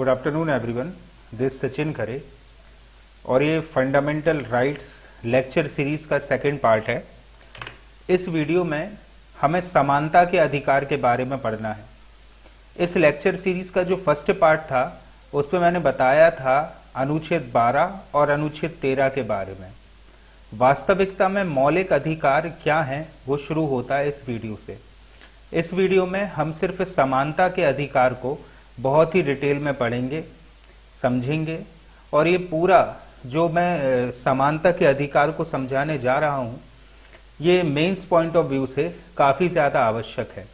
Good afternoon everyone, this Sachin Khare और ये fundamental rights lecture series का सेकंड पार्ट है। इस वीडियो में हमें समानता के अधिकार के बारे में पढ़ना है। इस लेक्चर सीरीज का जो फर्स्ट पार्ट था उस पर मैंने बताया था अनुच्छेद 12 और अनुच्छेद 13 के बारे में। वास्तविकता में मौलिक अधिकार क्या हैं वो शुरू होता है इस वीडियो से। इस वीडियो में हम सिर्फ समानता के अधिकार को बहुत ही डिटेल में पढ़ेंगे, समझेंगे और ये पूरा जो मैं समानता के अधिकार को समझाने जा रहा हूँ ये मेंस पॉइंट ऑफ व्यू से काफ़ी ज़्यादा आवश्यक है।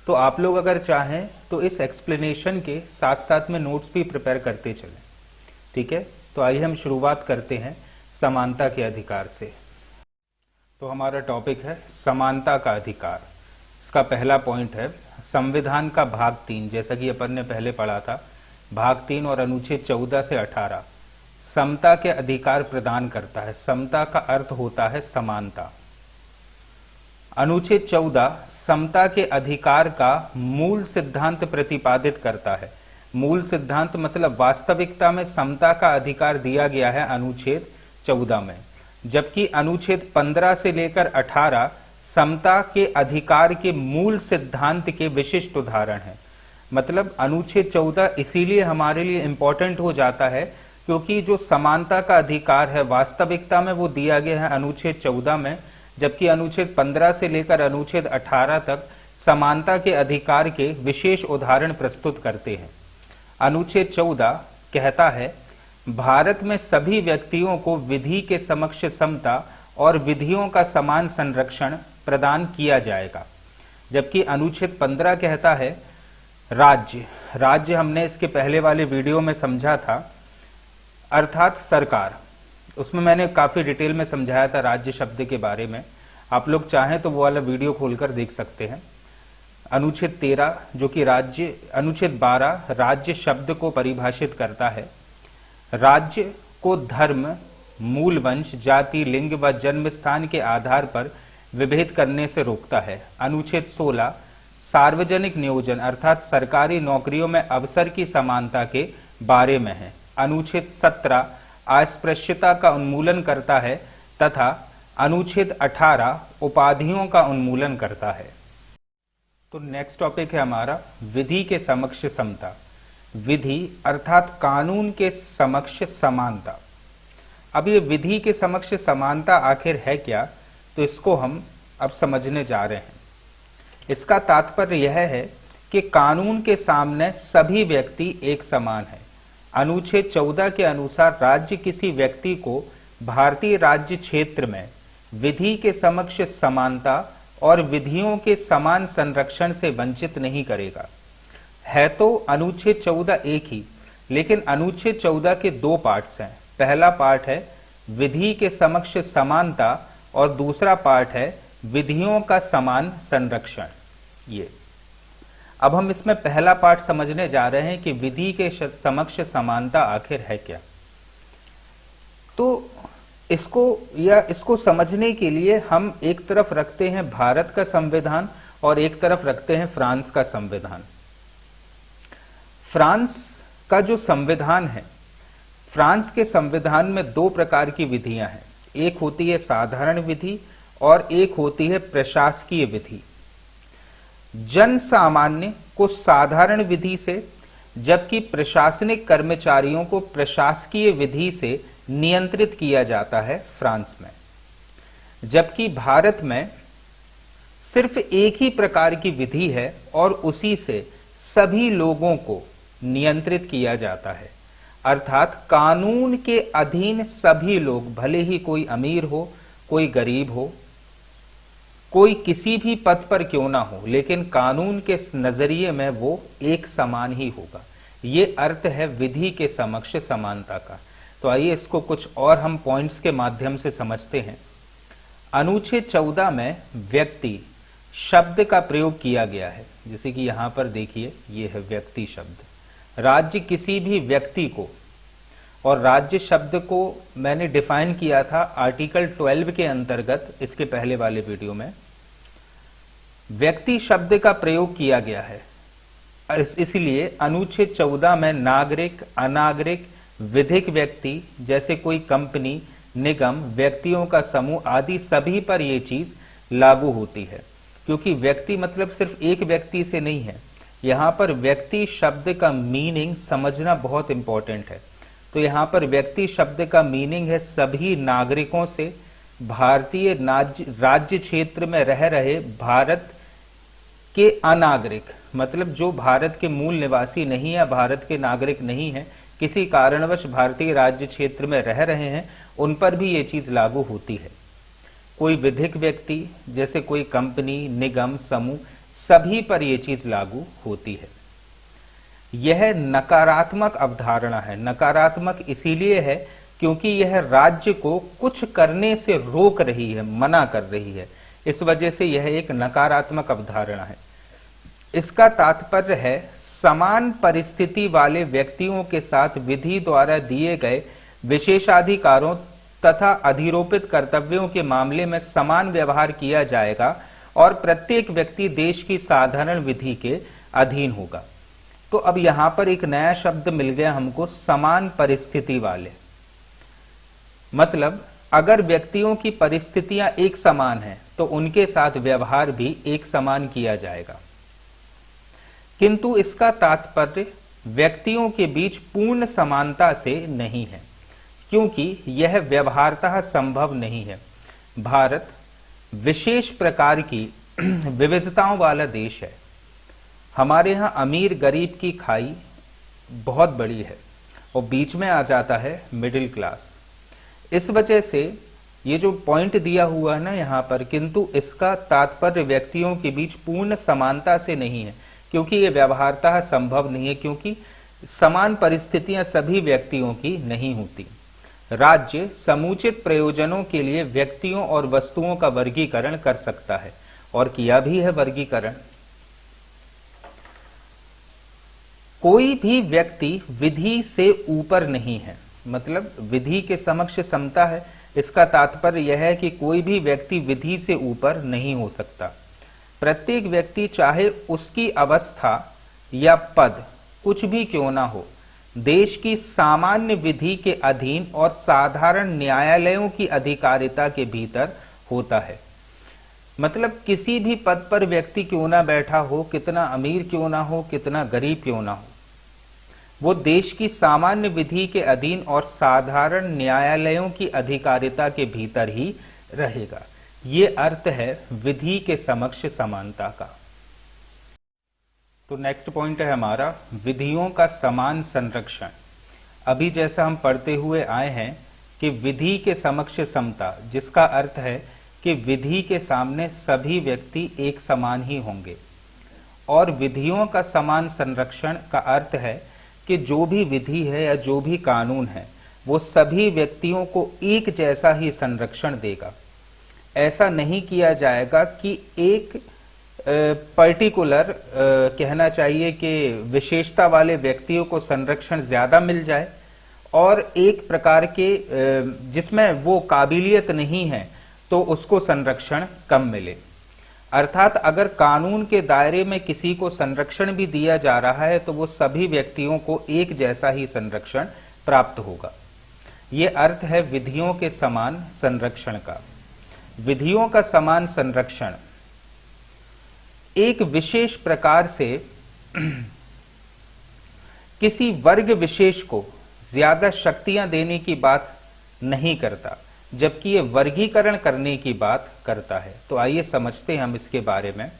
तो आप लोग अगर चाहें तो इस एक्सप्लेनेशन के साथ साथ में नोट्स भी प्रिपेयर करते चलें, ठीक है। तो आइए हम शुरुआत करते हैं समानता के अधिकार से। तो हमारा टॉपिक है समानता का अधिकार। इसका पहला पॉइंट है संविधान का भाग 3, जैसा कि अपन ने पहले पढ़ा था। भाग 3 और अनुच्छेद 14 से 18 समता के अधिकार प्रदान करता है। समता का अर्थ होता है समानता। अनुच्छेद 14 समता के अधिकार का मूल सिद्धांत प्रतिपादित करता है। मूल सिद्धांत मतलब वास्तविकता में समता का अधिकार दिया गया है अनुच्छेद 14 में, जबकि अनुच्छेद 15 से लेकर 18 समता के अधिकार के मूल सिद्धांत के विशिष्ट उदाहरण हैं। मतलब अनुच्छेद 14 इसीलिए हमारे लिए इंपॉर्टेंट हो जाता है क्योंकि जो समानता का अधिकार है वास्तविकता में वो दिया गया है अनुच्छेद 14 में, जबकि अनुच्छेद 15 से लेकर अनुच्छेद 18 तक समानता के अधिकार के विशेष उदाहरण प्रस्तुत करते हैं। अनुच्छेद 14 कहता है भारत में सभी व्यक्तियों को विधि के समक्ष समता और विधियों का समान संरक्षण प्रदान किया जाएगा, जबकि अनुच्छेद 15 कहता है राज्य हमने इसके पहले वाले वीडियो में समझा था, अर्थात सरकार। उसमें मैंने काफ़ी डिटेल में समझाया था राज्य शब्द के बारे में। आप लोग चाहें तो वो वाला वीडियो खोलकर देख सकते हैं। अनुच्छेद 13 जो कि अनुच्छेद 12 राज्य शब्द को परिभाषित करता है। राज्य को धर्म, मूल वंश, जाति, लिंग व जन्म स्थान के आधार पर विभेद करने से रोकता है। अनुच्छेद 16 सार्वजनिक नियोजन अर्थात सरकारी नौकरियों में अवसर की समानता के बारे में है। अनुच्छेद 17 अस्पृश्यता का उन्मूलन करता है तथा अनुच्छेद 18 उपाधियों का उन्मूलन करता है। तो नेक्स्ट टॉपिक है हमारा विधि के समक्ष समता। विधि अर्थात कानून के समक्ष समानता। अब ये विधि के समक्ष समानता आखिर है क्या, तो इसको हम अब समझने जा रहे हैं। इसका तात्पर्य यह है कि कानून के सामने सभी व्यक्ति एक समान है। अनुच्छेद 14 के अनुसार राज्य किसी व्यक्ति को भारतीय राज्य क्षेत्र में विधि के समक्ष समानता और विधियों के समान संरक्षण से वंचित नहीं करेगा। है तो अनुच्छेद 14 एक ही, लेकिन अनुच्छेद 14 के दो पार्ट्स हैं। पहला पार्ट है विधि के समक्ष समानता और दूसरा पार्ट है विधियों का समान संरक्षण। ये अब हम इसमें पहला पार्ट समझने जा रहे हैं कि विधि के समक्ष समानता आखिर है क्या। तो इसको समझने के लिए हम एक तरफ रखते हैं भारत का संविधान और एक तरफ रखते हैं फ्रांस का संविधान। फ्रांस का जो संविधान है, फ्रांस के संविधान में दो प्रकार की विधियां हैं। एक होती है साधारण विधि और एक होती है प्रशासकीय विधि। जन सामान्य को साधारण विधि से, जबकि प्रशासनिक कर्मचारियों को प्रशासकीय विधि से नियंत्रित किया जाता है फ्रांस में। जबकि भारत में सिर्फ एक ही प्रकार की विधि है और उसी से सभी लोगों को नियंत्रित किया जाता है। अर्थात कानून के अधीन सभी लोग, भले ही कोई अमीर हो, कोई गरीब हो, कोई किसी भी पद पर क्यों ना हो, लेकिन कानून के नजरिए में वो एक समान ही होगा। ये अर्थ है विधि के समक्ष समानता का। तो आइए इसको कुछ और हम पॉइंट्स के माध्यम से समझते हैं। अनुच्छेद 14 में व्यक्ति शब्द का प्रयोग किया गया है, जैसे कि यहां पर देखिए ये है व्यक्ति शब्द। राज्य किसी भी व्यक्ति को, और राज्य शब्द को मैंने डिफाइन किया था आर्टिकल 12 के अंतर्गत इसके पहले वाले वीडियो में। व्यक्ति शब्द का प्रयोग किया गया है इसलिए अनुच्छेद 14 में नागरिक, अनागरिक, विधिक व्यक्ति जैसे कोई कंपनी, निगम, व्यक्तियों का समूह आदि सभी पर यह चीज लागू होती है। क्योंकि व्यक्ति मतलब सिर्फ एक व्यक्ति से नहीं है, यहां पर व्यक्ति शब्द का मीनिंग समझना बहुत इंपॉर्टेंट है। तो यहां पर व्यक्ति शब्द का मीनिंग है सभी नागरिकों से, भारतीय राज्य क्षेत्र में रह रहे भारत के अनागरिक मतलब जो भारत के मूल निवासी नहीं है, भारत के नागरिक नहीं है, किसी कारणवश भारतीय राज्य क्षेत्र में रह रहे हैं, उन पर भी ये चीज लागू होती है। कोई विधिक व्यक्ति जैसे कोई कंपनी, निगम, समूह, सभी पर यह चीज लागू होती है। यह नकारात्मक अवधारणा है। नकारात्मक इसीलिए है क्योंकि यह राज्य को कुछ करने से रोक रही है, मना कर रही है। इस वजह से यह एक नकारात्मक अवधारणा है। इसका तात्पर्य है समान परिस्थिति वाले व्यक्तियों के साथ विधि द्वारा दिए गए विशेषाधिकारों तथा अधिरोपित कर्तव्यों के मामले में समान व्यवहार किया जाएगा और प्रत्येक व्यक्ति देश की साधारण विधि के अधीन होगा। तो अब यहां पर एक नया शब्द मिल गया हमको, समान परिस्थिति वाले। मतलब अगर व्यक्तियों की परिस्थितियां एक समान हैं तो उनके साथ व्यवहार भी एक समान किया जाएगा। किंतु इसका तात्पर्य व्यक्तियों के बीच पूर्ण समानता से नहीं है, क्योंकि यह व्यवहारतः संभव नहीं है। भारत विशेष प्रकार की विविधताओं वाला देश है। हमारे यहाँ अमीर गरीब की खाई बहुत बड़ी है और बीच में आ जाता है मिडिल क्लास। इस वजह से ये जो पॉइंट दिया हुआ है ना यहाँ पर, किंतु इसका तात्पर्य व्यक्तियों के बीच पूर्ण समानता से नहीं है, क्योंकि ये व्यवहारतः संभव नहीं है, क्योंकि समान परिस्थितियां सभी व्यक्तियों की नहीं होती। राज्य समुचित प्रयोजनों के लिए व्यक्तियों और वस्तुओं का वर्गीकरण कर सकता है और किया भी है वर्गीकरण। कोई भी व्यक्ति विधि से ऊपर नहीं है, मतलब विधि के समक्ष समता है। इसका तात्पर्य यह है कि कोई भी व्यक्ति विधि से ऊपर नहीं हो सकता। प्रत्येक व्यक्ति चाहे उसकी अवस्था या पद कुछ भी क्यों ना हो, देश की सामान्य विधि के अधीन और साधारण न्यायालयों की अधिकारिता के भीतर होता है। मतलब किसी भी पद पर व्यक्ति क्यों ना बैठा हो, कितना अमीर क्यों ना हो, कितना गरीब क्यों ना हो, वो देश की सामान्य विधि के अधीन और साधारण न्यायालयों की अधिकारिता के भीतर ही रहेगा। ये अर्थ है विधि के समक्ष समानता का। तो नेक्स्ट पॉइंट है हमारा विधियों का समान संरक्षण। अभी जैसा हम पढ़ते हुए आए हैं कि विधि के समक्ष समता, जिसका अर्थ है कि विधि के सामने सभी व्यक्ति एक समान ही होंगे, और विधियों का समान संरक्षण का अर्थ है कि जो भी विधि है या जो भी कानून है वो सभी व्यक्तियों को एक जैसा ही संरक्षण देगा। ऐसा नहीं किया जाएगा कि एक पर्टिकुलर कहना चाहिए कि विशेषता वाले व्यक्तियों को संरक्षण ज्यादा मिल जाए और एक प्रकार के जिसमें वो काबिलियत नहीं है तो उसको संरक्षण कम मिले। अर्थात अगर कानून के दायरे में किसी को संरक्षण भी दिया जा रहा है तो वो सभी व्यक्तियों को एक जैसा ही संरक्षण प्राप्त होगा। ये अर्थ है विधियों के समान संरक्षण का। विधियों का समान संरक्षण एक विशेष प्रकार से किसी वर्ग विशेष को ज्यादा शक्तियां देने की बात नहीं करता, जबकि ये वर्गीकरण करने की बात करता है। तो आइए समझते हैं हम इसके बारे में।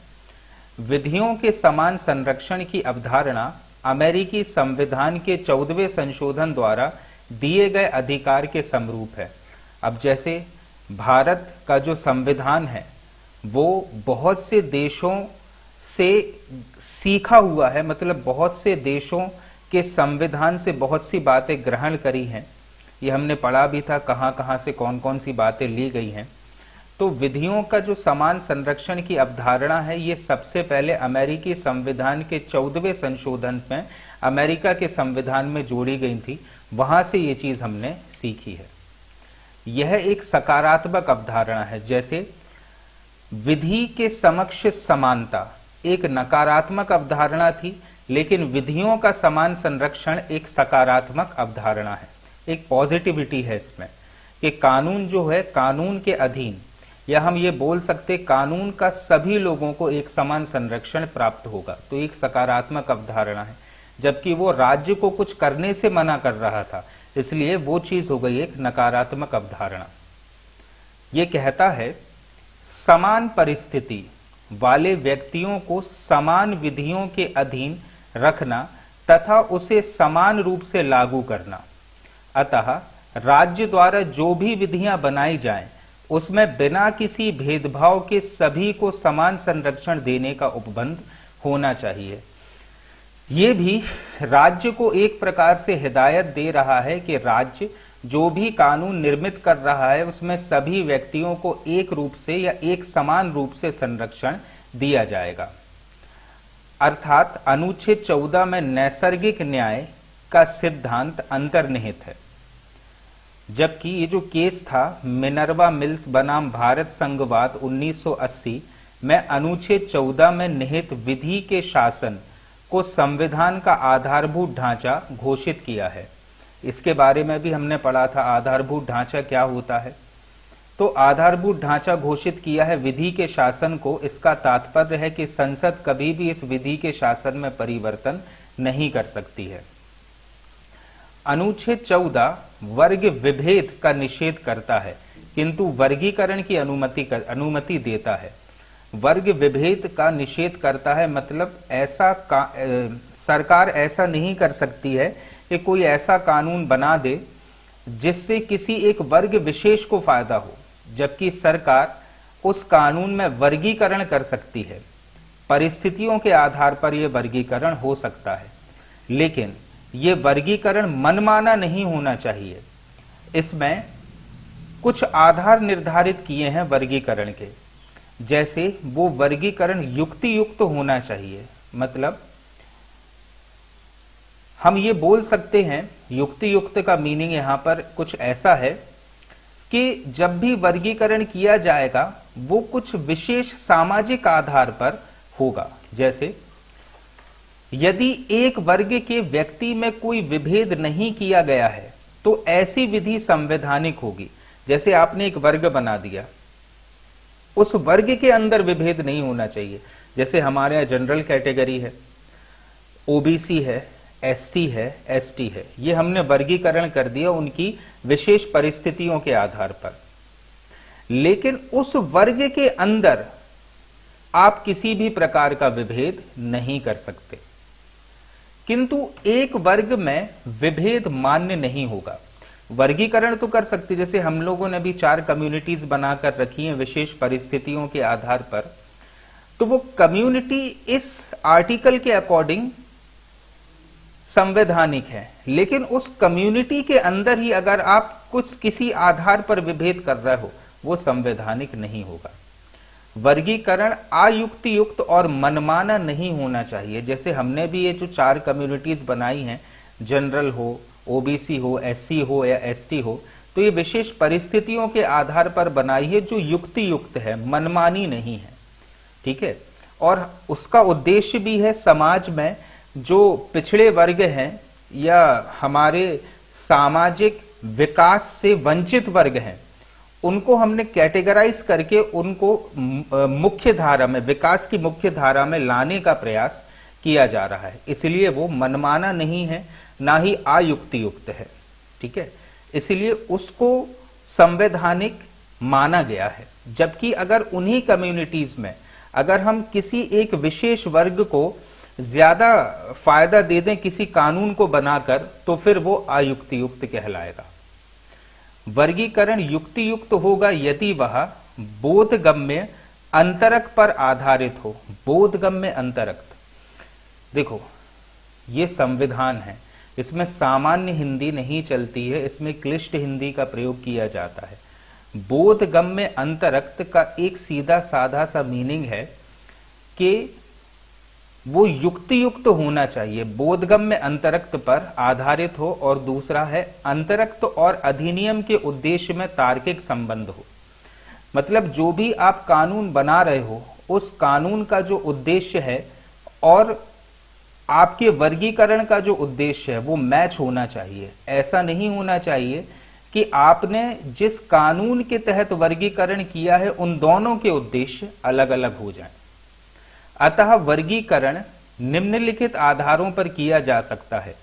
विधियों के समान संरक्षण की अवधारणा अमेरिकी संविधान के 14वें संशोधन द्वारा दिए गए अधिकार के समरूप है। अब जैसे भारत का जो संविधान है वो बहुत से देशों से सीखा हुआ है, मतलब बहुत से देशों के संविधान से बहुत सी बातें ग्रहण करी हैं। ये हमने पढ़ा भी था कहां कहां से कौन कौन सी बातें ली गई हैं। तो विधियों का जो समान संरक्षण की अवधारणा है ये सबसे पहले अमेरिकी संविधान के 14वें संशोधन में अमेरिका के संविधान में जोड़ी गई थी, वहां से ये चीज हमने सीखी है। यह एक सकारात्मक अवधारणा है। जैसे विधि के समक्ष समानता एक नकारात्मक अवधारणा थी, लेकिन विधियों का समान संरक्षण एक सकारात्मक अवधारणा है, एक पॉजिटिविटी है इसमें कि कानून जो है, कानून के अधीन, या हम ये बोल सकते कानून का सभी लोगों को एक समान संरक्षण प्राप्त होगा, तो एक सकारात्मक अवधारणा है। जबकि वो राज्य को कुछ करने से मना कर रहा था, इसलिए वो चीज हो गई एक नकारात्मक अवधारणा। ये कहता है समान परिस्थिति वाले व्यक्तियों को समान विधियों के अधीन रखना तथा उसे समान रूप से लागू करना। अतः राज्य द्वारा जो भी विधियां बनाई जाएं, उसमें बिना किसी भेदभाव के सभी को समान संरक्षण देने का उपबंध होना चाहिए। ये भी राज्य को एक प्रकार से हिदायत दे रहा है कि राज्य जो भी कानून निर्मित कर रहा है उसमें सभी व्यक्तियों को एक रूप से या एक समान रूप से संरक्षण दिया जाएगा। अर्थात अनुच्छेद 14 में नैसर्गिक न्याय का सिद्धांत अंतर्निहित है। जबकि ये जो केस था मिनर्वा मिल्स बनाम भारत संघवाद 1980 में अनुच्छेद 14 में निहित विधि के शासन को संविधान का आधारभूत ढांचा घोषित किया है। इसके बारे में भी हमने पढ़ा था, आधारभूत ढांचा क्या होता है। तो आधारभूत ढांचा घोषित किया है विधि के शासन को। इसका तात्पर्य है कि संसद कभी भी इस विधि के शासन में परिवर्तन नहीं कर सकती है। अनुच्छेद 14 वर्ग विभेद का निषेध करता है, किंतु वर्गीकरण की अनुमति देता है। वर्ग विभेद का निषेध करता है मतलब सरकार ऐसा नहीं कर सकती है कि कोई ऐसा कानून बना दे जिससे किसी एक वर्ग विशेष को फायदा हो, जबकि सरकार उस कानून में वर्गीकरण कर सकती है। परिस्थितियों के आधार पर यह वर्गीकरण हो सकता है, लेकिन यह वर्गीकरण मनमाना नहीं होना चाहिए। इसमें कुछ आधार निर्धारित किए हैं वर्गीकरण के, जैसे वो वर्गीकरण युक्ति युक्त होना चाहिए। मतलब हम ये बोल सकते हैं, युक्ति युक्त का मीनिंग यहां पर कुछ ऐसा है कि जब भी वर्गीकरण किया जाएगा वो कुछ विशेष सामाजिक आधार पर होगा। जैसे यदि एक वर्ग के व्यक्ति में कोई विभेद नहीं किया गया है तो ऐसी विधि संवैधानिक होगी। जैसे आपने एक वर्ग बना दिया, उस वर्ग के अंदर विभेद नहीं होना चाहिए। जैसे हमारे यहाँ जनरल कैटेगरी है, ओबीसी है, एससी है, एसटी है, ये हमने वर्गीकरण कर दिया उनकी विशेष परिस्थितियों के आधार पर। लेकिन उस वर्ग के अंदर आप किसी भी प्रकार का विभेद नहीं कर सकते, किंतु एक वर्ग में विभेद मान्य नहीं होगा। वर्गीकरण तो कर सकते, जैसे हम लोगों ने भी 4 कम्युनिटीज बनाकर रखी हैं विशेष परिस्थितियों के आधार पर, तो वो कम्युनिटी इस आर्टिकल के अकॉर्डिंग संवैधानिक है, लेकिन उस कम्युनिटी के अंदर ही अगर आप कुछ किसी आधार पर विभेद कर रहे हो वो संवैधानिक नहीं होगा। वर्गीकरण अयुक्ति युक्त और मनमाना नहीं होना चाहिए। जैसे हमने भी ये जो 4 कम्युनिटीज बनाई हैं, जनरल हो, ओबीसी हो, एससी हो या एसटी हो, तो ये विशेष परिस्थितियों के आधार पर बनाई है जो युक्ति युक्त है, मनमानी नहीं है। ठीक है, और उसका उद्देश्य भी है समाज में जो पिछड़े वर्ग हैं या हमारे सामाजिक विकास से वंचित वर्ग हैं, उनको हमने कैटेगराइज करके उनको मुख्य धारा में, विकास की मुख्य धारा में लाने का प्रयास किया जा रहा है। इसलिए वो मनमाना नहीं है, ना ही अयुक्ति युक्त है। ठीक है, इसलिए उसको संवैधानिक माना गया है। जबकि अगर उन्हीं कम्युनिटीज में अगर हम किसी एक विशेष वर्ग को ज्यादा फायदा दे दें किसी कानून को बनाकर, तो फिर वो अयुक्ति युक्त कहलाएगा। वर्गीकरण युक्ति युक्त होगा यदि वह बोधगम्य अंतरक पर आधारित हो। बोधगम्य अंतरक, देखो ये संविधान है, इसमें सामान्य हिंदी नहीं चलती है, इसमें क्लिष्ट हिंदी का प्रयोग किया जाता है। बोधगम्य अंतरक्त का एक सीधा साधा सा मीनिंग है कि वो युक्ति युक्त होना चाहिए, बोधगम्य अंतरक्त पर आधारित हो, और दूसरा है अंतरक्त और अधिनियम के उद्देश्य में तार्किक संबंध हो। मतलब जो भी आप कानून बना रहे हो उस कानून का जो उद्देश्य है और आपके वर्गीकरण का जो उद्देश्य है वो मैच होना चाहिए। ऐसा नहीं होना चाहिए कि आपने जिस कानून के तहत वर्गीकरण किया है उन दोनों के उद्देश्य अलग अलग हो जाएं। अतः वर्गीकरण निम्नलिखित आधारों पर किया जा सकता है,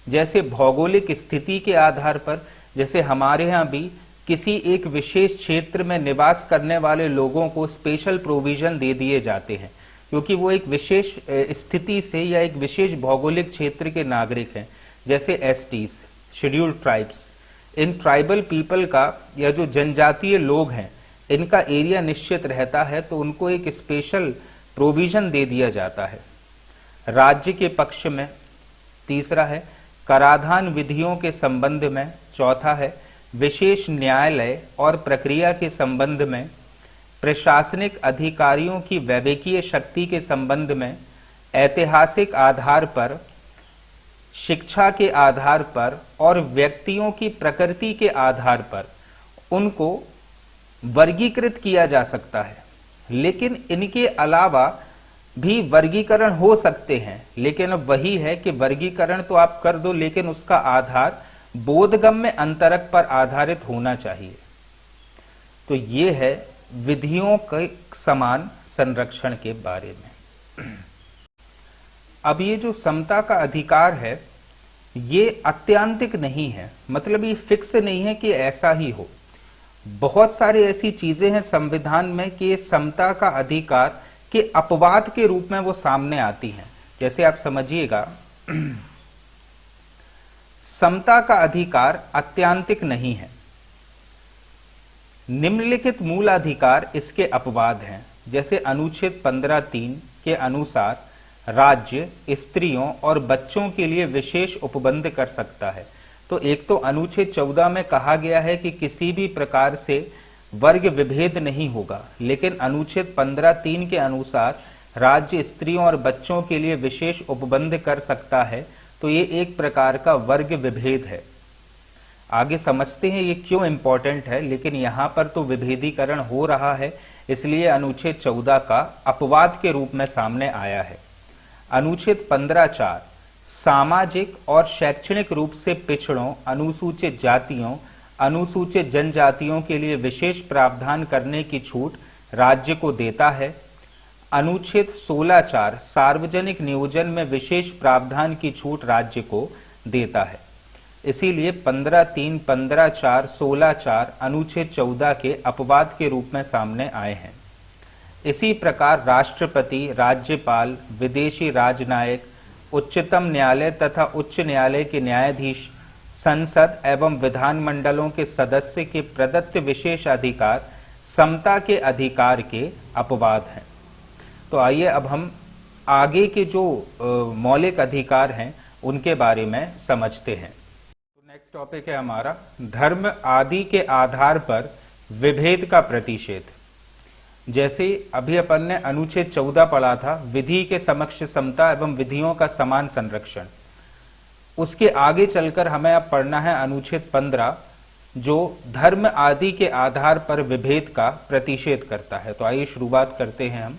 जैसे भौगोलिक स्थिति के आधार पर। जैसे हमारे यहाँ भी किसी एक विशेष क्षेत्र में निवास करने वाले लोगों को स्पेशल प्रोविजन दे दिए जाते हैं, क्योंकि वो एक विशेष स्थिति से या एक विशेष भौगोलिक क्षेत्र के नागरिक हैं। जैसे STs, scheduled tribes, in tribal people का या जो जनजातीय लोग हैं इनका एरिया निश्चित रहता है, तो उनको एक स्पेशल प्रोविजन दे दिया जाता है। राज्य के पक्ष में तीसरा है कराधान विधियों के संबंध में, चौथा है विशेष न्यायालय और प्रक्रिया के संबंध में, प्रशासनिक अधिकारियों की वैवेकीय शक्ति के संबंध में, ऐतिहासिक आधार पर, शिक्षा के आधार पर और व्यक्तियों की प्रकृति के आधार पर उनको वर्गीकृत किया जा सकता है। लेकिन इनके अलावा भी वर्गीकरण हो सकते हैं, लेकिन अब वही है कि वर्गीकरण तो आप कर दो, लेकिन उसका आधार बोधगम्य अंतरक पर आधारित होना चाहिए। तो ये है विधियों के समान संरक्षण के बारे में। अब ये जो समता का अधिकार है ये अत्यांतिक नहीं है, मतलब ये फिक्स नहीं है कि ऐसा ही हो। बहुत सारी ऐसी चीजें हैं संविधान में कि ये समता का अधिकार के अपवाद के रूप में वो सामने आती हैं। जैसे आप समझिएगा, समता का अधिकार अत्यांतिक नहीं है, निम्नलिखित मूल अधिकार इसके अपवाद हैं। जैसे अनुच्छेद 15(3) के अनुसार राज्य स्त्रियों और बच्चों के लिए विशेष उपबंध कर सकता है। तो एक तो अनुच्छेद 14 में कहा गया है कि किसी भी प्रकार से वर्ग विभेद नहीं होगा, लेकिन अनुच्छेद 15(3) के अनुसार राज्य स्त्रियों और बच्चों के लिए विशेष उपबंध कर सकता है। तो ये एक प्रकार का वर्ग विभेद है। आगे समझते हैं ये क्यों इंपॉर्टेंट है, लेकिन यहां पर तो विभेदीकरण हो रहा है, इसलिए अनुच्छेद 14 का अपवाद के रूप में सामने आया है। अनुच्छेद 15(4) सामाजिक और शैक्षणिक रूप से पिछड़ों, अनुसूचित जातियों, अनुसूचित जनजातियों के लिए विशेष प्रावधान करने की छूट राज्य को देता है। अनुच्छेद 16(4) सार्वजनिक नियोजन में विशेष प्रावधान की छूट राज्य को देता है। इसीलिए 15(3), 15(4), 16(4) अनुच्छेद 14 के अपवाद के रूप में सामने आए हैं। इसी प्रकार राष्ट्रपति, राज्यपाल, विदेशी राजनायक, उच्चतम न्यायालय तथा उच्च न्यायालय के न्यायाधीश, संसद एवं विधानमंडलों के सदस्य के प्रदत्त विशेष अधिकार समता के अधिकार के अपवाद हैं। तो आइए अब हम आगे के जो मौलिक अधिकार हैं उनके बारे में समझते हैं। तो नेक्स्ट टॉपिक है हमारा धर्म आदि के आधार पर विभेद का प्रतिषेध। जैसे अभी अपन ने अनुच्छेद 14 पढ़ा था, विधि के समक्ष समता एवं विधियों का समान संरक्षण। उसके आगे चलकर हमें अब पढ़ना है अनुच्छेद 15, जो धर्म आदि के आधार पर विभेद का प्रतिषेध करता है। तो आइए शुरुआत करते हैं हम।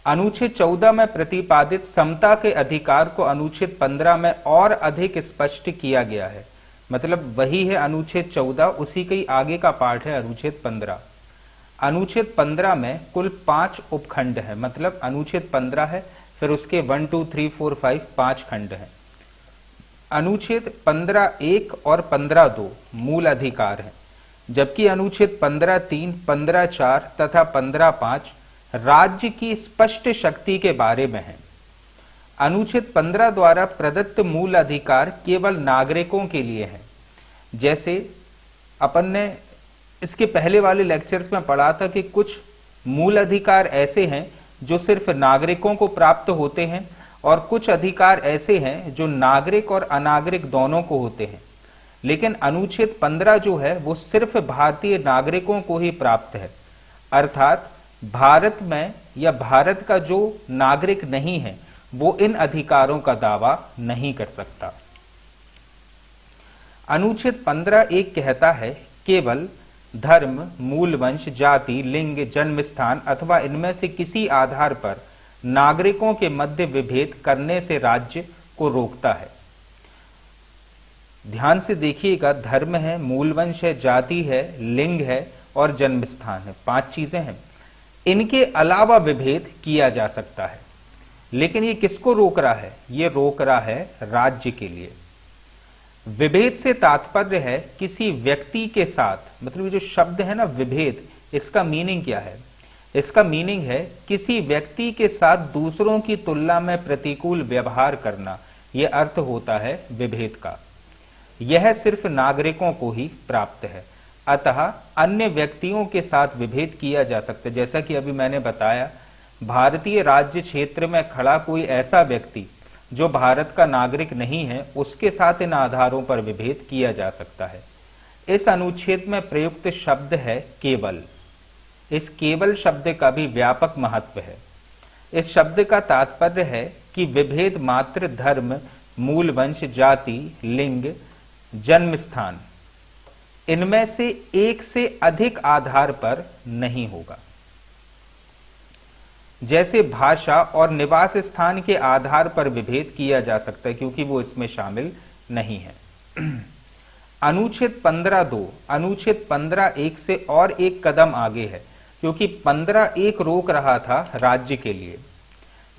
अनुच्छेद 14 में प्रतिपादित समता के अधिकार को अनुच्छेद 15 में और अधिक स्पष्ट किया गया है। मतलब वही है अनुच्छेद 14, उसी के आगे का पार्ट है अनुच्छेद 15। अनुच्छेद 15 में कुल 5 उपखंड है, मतलब अनुच्छेद 15 है, फिर उसके 1, 2, 3, 4, 5 5 खंड है। अनुच्छेद 15(1) और 15(2) मूल अधिकार है, जबकि अनुच्छेद 15(3), 15(4) तथा 15(5) राज्य की स्पष्ट शक्ति के बारे में है। अनुच्छेद 15 द्वारा प्रदत्त मूल अधिकार केवल नागरिकों के लिए है। जैसे अपन ने इसके पहले वाले लेक्चर्स में पढ़ा था कि कुछ मूल अधिकार ऐसे हैं जो सिर्फ नागरिकों को प्राप्त होते हैं, और कुछ अधिकार ऐसे हैं जो नागरिक और अनागरिक दोनों को होते हैं। लेकिन अनुच्छेद 15 जो है वो सिर्फ भारतीय नागरिकों को ही प्राप्त है, अर्थात भारत में या भारत का जो नागरिक नहीं है वो इन अधिकारों का दावा नहीं कर सकता। अनुच्छेद 15(1) कहता है केवल धर्म, मूल वंश, जाति, लिंग, जन्म स्थान अथवा इनमें से किसी आधार पर नागरिकों के मध्य विभेद करने से राज्य को रोकता है। ध्यान से देखिएगा, धर्म है, मूलवंश है, जाति है, लिंग है और जन्म स्थान है, 5 चीजें हैं। इनके अलावा विभेद किया जा सकता है, लेकिन ये किसको रोक रहा है? ये रोक रहा है राज्य के लिए। विभेद से तात्पर्य है किसी व्यक्ति के साथ, मतलब ये जो शब्द है ना विभेद, इसका मीनिंग क्या है? इसका मीनिंग है किसी व्यक्ति के साथ दूसरों की तुलना में प्रतिकूल व्यवहार करना, यह अर्थ होता है विभेद का। यह सिर्फ नागरिकों को ही प्राप्त है, अतः अन्य व्यक्तियों के साथ विभेद किया जा सकता है। जैसा कि अभी मैंने बताया, भारतीय राज्य क्षेत्र में खड़ा कोई ऐसा व्यक्ति जो भारत का नागरिक नहीं है, उसके साथ इन आधारों पर विभेद किया जा सकता है। इस अनुच्छेद में प्रयुक्त शब्द है केवल। इस केवल शब्द का भी व्यापक महत्व है। इस शब्द का तात्पर्य है कि विभेद मात्र धर्म, मूल वंश, जाति, लिंग, जन्म स्थान, इनमें से एक से अधिक आधार पर नहीं होगा। जैसे भाषा और निवास स्थान के आधार पर विभेद किया जा सकता है, क्योंकि वो इसमें शामिल नहीं है। अनुच्छेद 15(2) अनुच्छेद 15(1) से और एक कदम आगे है, क्योंकि 15(1) रोक रहा था राज्य के लिए,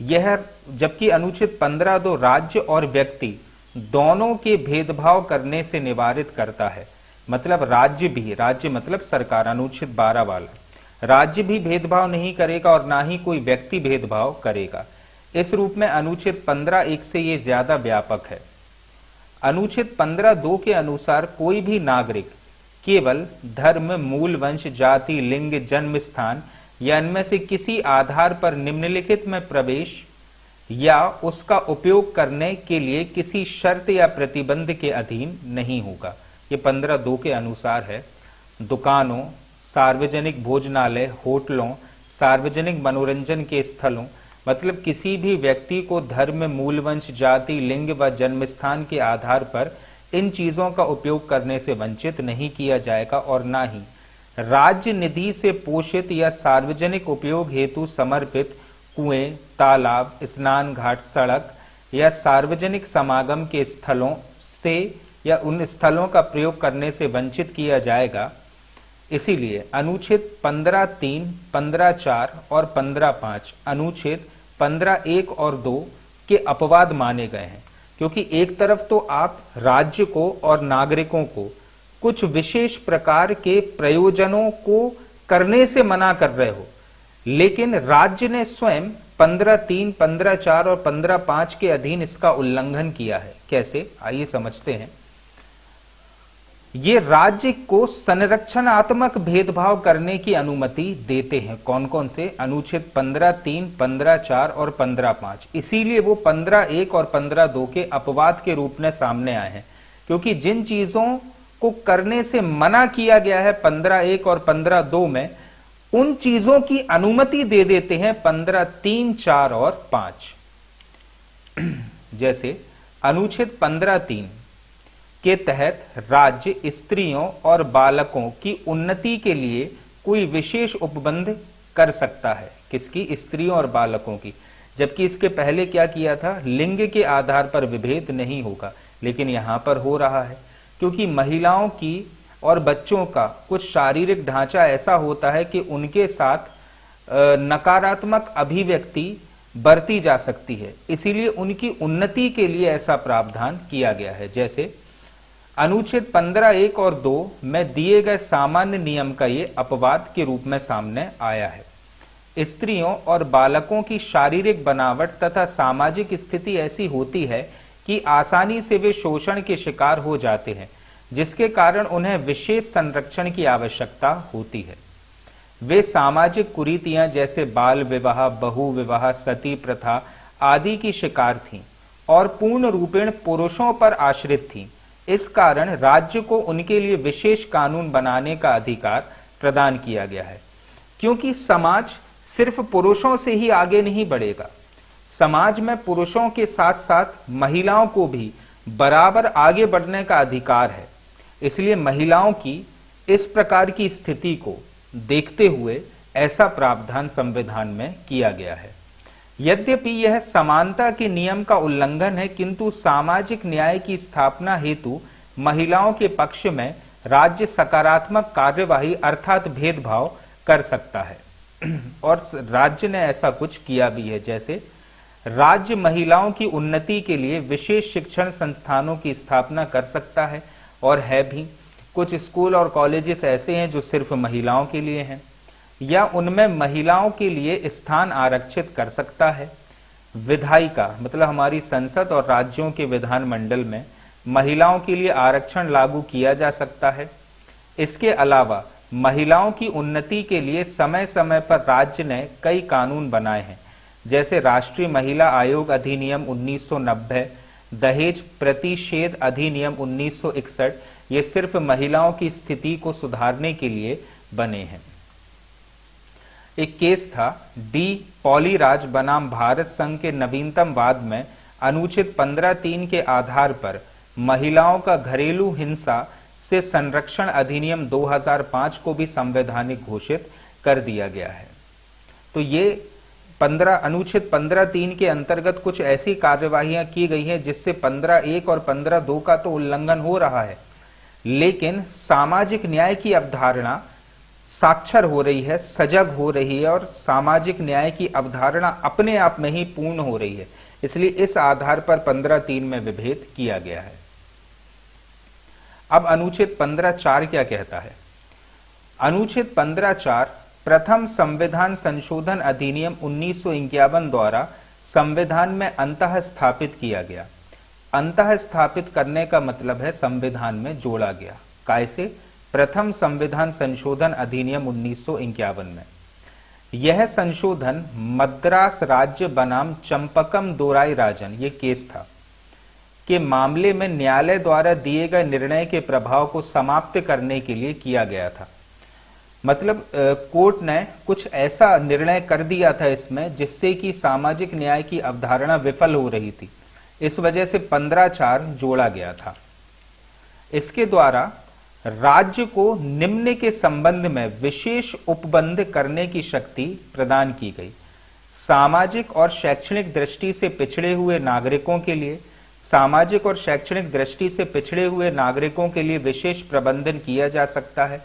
यह जबकि अनुच्छेद 15(2) राज्य और व्यक्ति दोनों के भेदभाव करने से निवारित करता है। मतलब राज्य मतलब सरकार, अनुच्छेद 12 वाला, राज्य भी भेदभाव नहीं करेगा और ना ही कोई व्यक्ति भेदभाव करेगा। इस रूप में अनुच्छेद 15(1) से ये ज्यादा व्यापक है। अनुच्छेद 15(2) के अनुसार कोई भी नागरिक केवल धर्म, मूल वंश, जाति, लिंग, जन्म स्थान या इनमें से किसी आधार पर निम्नलिखित में प्रवेश या उसका उपयोग करने के लिए किसी शर्त या प्रतिबंध के अधीन नहीं होगा। ये 15(2) के अनुसार है। दुकानों, सार्वजनिक भोजनालय, होटलों, सार्वजनिक मनोरंजन के स्थलों, मतलब किसी भी व्यक्ति को धर्म, मूलवंश, जाति, लिंग व जन्म स्थान के आधार पर इन चीजों का उपयोग करने से वंचित नहीं किया जाएगा और ना ही राज्य निधि से पोषित या सार्वजनिक उपयोग हेतु समर्पित कुएं, तालाब, स्नान घाट, सड़क या सार्वजनिक समागम के स्थलों से या उन स्थलों का प्रयोग करने से वंचित किया जाएगा। इसीलिए अनुच्छेद 15(3), 15(4) और 15(5) अनुच्छेद 15(1) और 2 के अपवाद माने गए हैं, क्योंकि एक तरफ तो आप राज्य को और नागरिकों को कुछ विशेष प्रकार के प्रयोजनों को करने से मना कर रहे हो, लेकिन राज्य ने स्वयं 15(3), 15(4) और 15(5) के अधीन इसका उल्लंघन किया है। कैसे? आइए समझते हैं। ये राज्य को संरक्षणात्मक भेदभाव करने की अनुमति देते हैं। कौन कौन से? अनुच्छेद 15(3), 15(4) और 15(5). इसीलिए वो 15(1) और 15(2) के अपवाद के रूप में सामने आए हैं, क्योंकि जिन चीजों को करने से मना किया गया है 15(1) और 15(2) में, उन चीजों की अनुमति दे देते हैं 15(3), 4 और 5। जैसे अनुच्छेद 15(3) के तहत राज्य स्त्रियों और बालकों की उन्नति के लिए कोई विशेष उपबंध कर सकता है। किसकी? स्त्रियों और बालकों की। जबकि इसके पहले क्या किया था? लिंग के आधार पर विभेद नहीं होगा, लेकिन यहां पर हो रहा है, क्योंकि महिलाओं की और बच्चों का कुछ शारीरिक ढांचा ऐसा होता है कि उनके साथ नकारात्मक अभिव्यक्ति बरती जा सकती है, इसीलिए उनकी उन्नति के लिए ऐसा प्रावधान किया गया है। जैसे अनुच्छेद 15(1) और 2 में दिए गए सामान्य नियम का ये अपवाद के रूप में सामने आया है। स्त्रियों और बालकों की शारीरिक बनावट तथा सामाजिक स्थिति ऐसी होती है कि आसानी से वे शोषण के शिकार हो जाते हैं, जिसके कारण उन्हें विशेष संरक्षण की आवश्यकता होती है। वे सामाजिक कुरीतियां जैसे बाल विवाह, बहु विवाह, सती प्रथा आदि की शिकार थीं और पूर्ण रूपेण पुरुषों पर आश्रित थीं। इस कारण राज्य को उनके लिए विशेष कानून बनाने का अधिकार प्रदान किया गया है, क्योंकि समाज सिर्फ पुरुषों से ही आगे नहीं बढ़ेगा। समाज में पुरुषों के साथ साथ महिलाओं को भी बराबर आगे बढ़ने का अधिकार है। इसलिए महिलाओं की इस प्रकार की स्थिति को देखते हुए ऐसा प्रावधान संविधान में किया गया है। यद्यपि यह समानता के नियम का उल्लंघन है, किंतु सामाजिक न्याय की स्थापना हेतु महिलाओं के पक्ष में राज्य सकारात्मक कार्यवाही अर्थात भेदभाव कर सकता है। और राज्य ने ऐसा कुछ किया भी है। जैसे राज्य महिलाओं की उन्नति के लिए विशेष शिक्षण संस्थानों की स्थापना कर सकता है, और है भी। कुछ स्कूल और कॉलेजेस ऐसे हैं जो सिर्फ महिलाओं के लिए हैं, या उनमें महिलाओं के लिए स्थान आरक्षित कर सकता है। विधायिका मतलब हमारी संसद और राज्यों के विधानमंडल में महिलाओं के लिए आरक्षण लागू किया जा सकता है। इसके अलावा महिलाओं की उन्नति के लिए समय समय पर राज्य ने कई कानून बनाए हैं, जैसे राष्ट्रीय महिला आयोग अधिनियम 1990, दहेज प्रतिषेध अधिनियम 1961। ये सिर्फ महिलाओं की स्थिति को सुधारने के लिए बने हैं। एक केस था डी पॉलीराज बनाम भारत संघ के नवीनतम वाद में अनुच्छेद 15(3) के आधार पर महिलाओं का घरेलू हिंसा से संरक्षण अधिनियम 2005 को भी संवैधानिक घोषित कर दिया गया है। तो ये अनुच्छेद 15(3) के अंतर्गत कुछ ऐसी कार्यवाहियां की गई हैं जिससे 15(1) और 15(2) का तो उल्लंघन हो रहा है, लेकिन सामाजिक न्याय की अवधारणा साक्षर हो रही है, सजग हो रही है, और सामाजिक न्याय की अवधारणा अपने आप में ही पूर्ण हो रही है। इसलिए इस आधार पर 15(3) में विभेद किया गया है। अब अनुच्छेद 15(4) क्या कहता है? अनुच्छेद 15(4) प्रथम संविधान संशोधन अधिनियम 1951 द्वारा संविधान में अंतः स्थापित किया गया। अंतः स्थापित करने का मतलब है संविधान में जोड़ा गया। कैसे? प्रथम संविधान संशोधन अधिनियम 1951 में। यह संशोधन मद्रास राज्य बनाम चंपकम दोराई राजन, ये केस था, के मामले में न्यायालय द्वारा दिए गए निर्णय के प्रभाव को समाप्त करने के लिए किया गया था। मतलब कोर्ट ने कुछ ऐसा निर्णय कर दिया था इसमें जिससे कि सामाजिक न्याय की अवधारणा विफल हो रही थी। इस वजह से 15(4) जोड़ा गया था। इसके द्वारा राज्य को निम्न के संबंध में विशेष उपबंध करने की शक्ति प्रदान की गई। सामाजिक और शैक्षणिक दृष्टि से पिछड़े हुए नागरिकों के लिए, सामाजिक और शैक्षणिक दृष्टि से पिछड़े हुए नागरिकों के लिए विशेष प्रबंधन किया जा सकता है।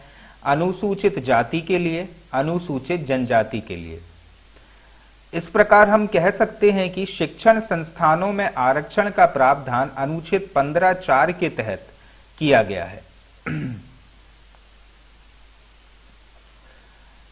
अनुसूचित जाति के लिए, अनुसूचित जनजाति के लिए। इस प्रकार हम कह सकते हैं कि शिक्षण संस्थानों में आरक्षण का प्रावधान अनुच्छेद 15(4) के तहत किया गया है।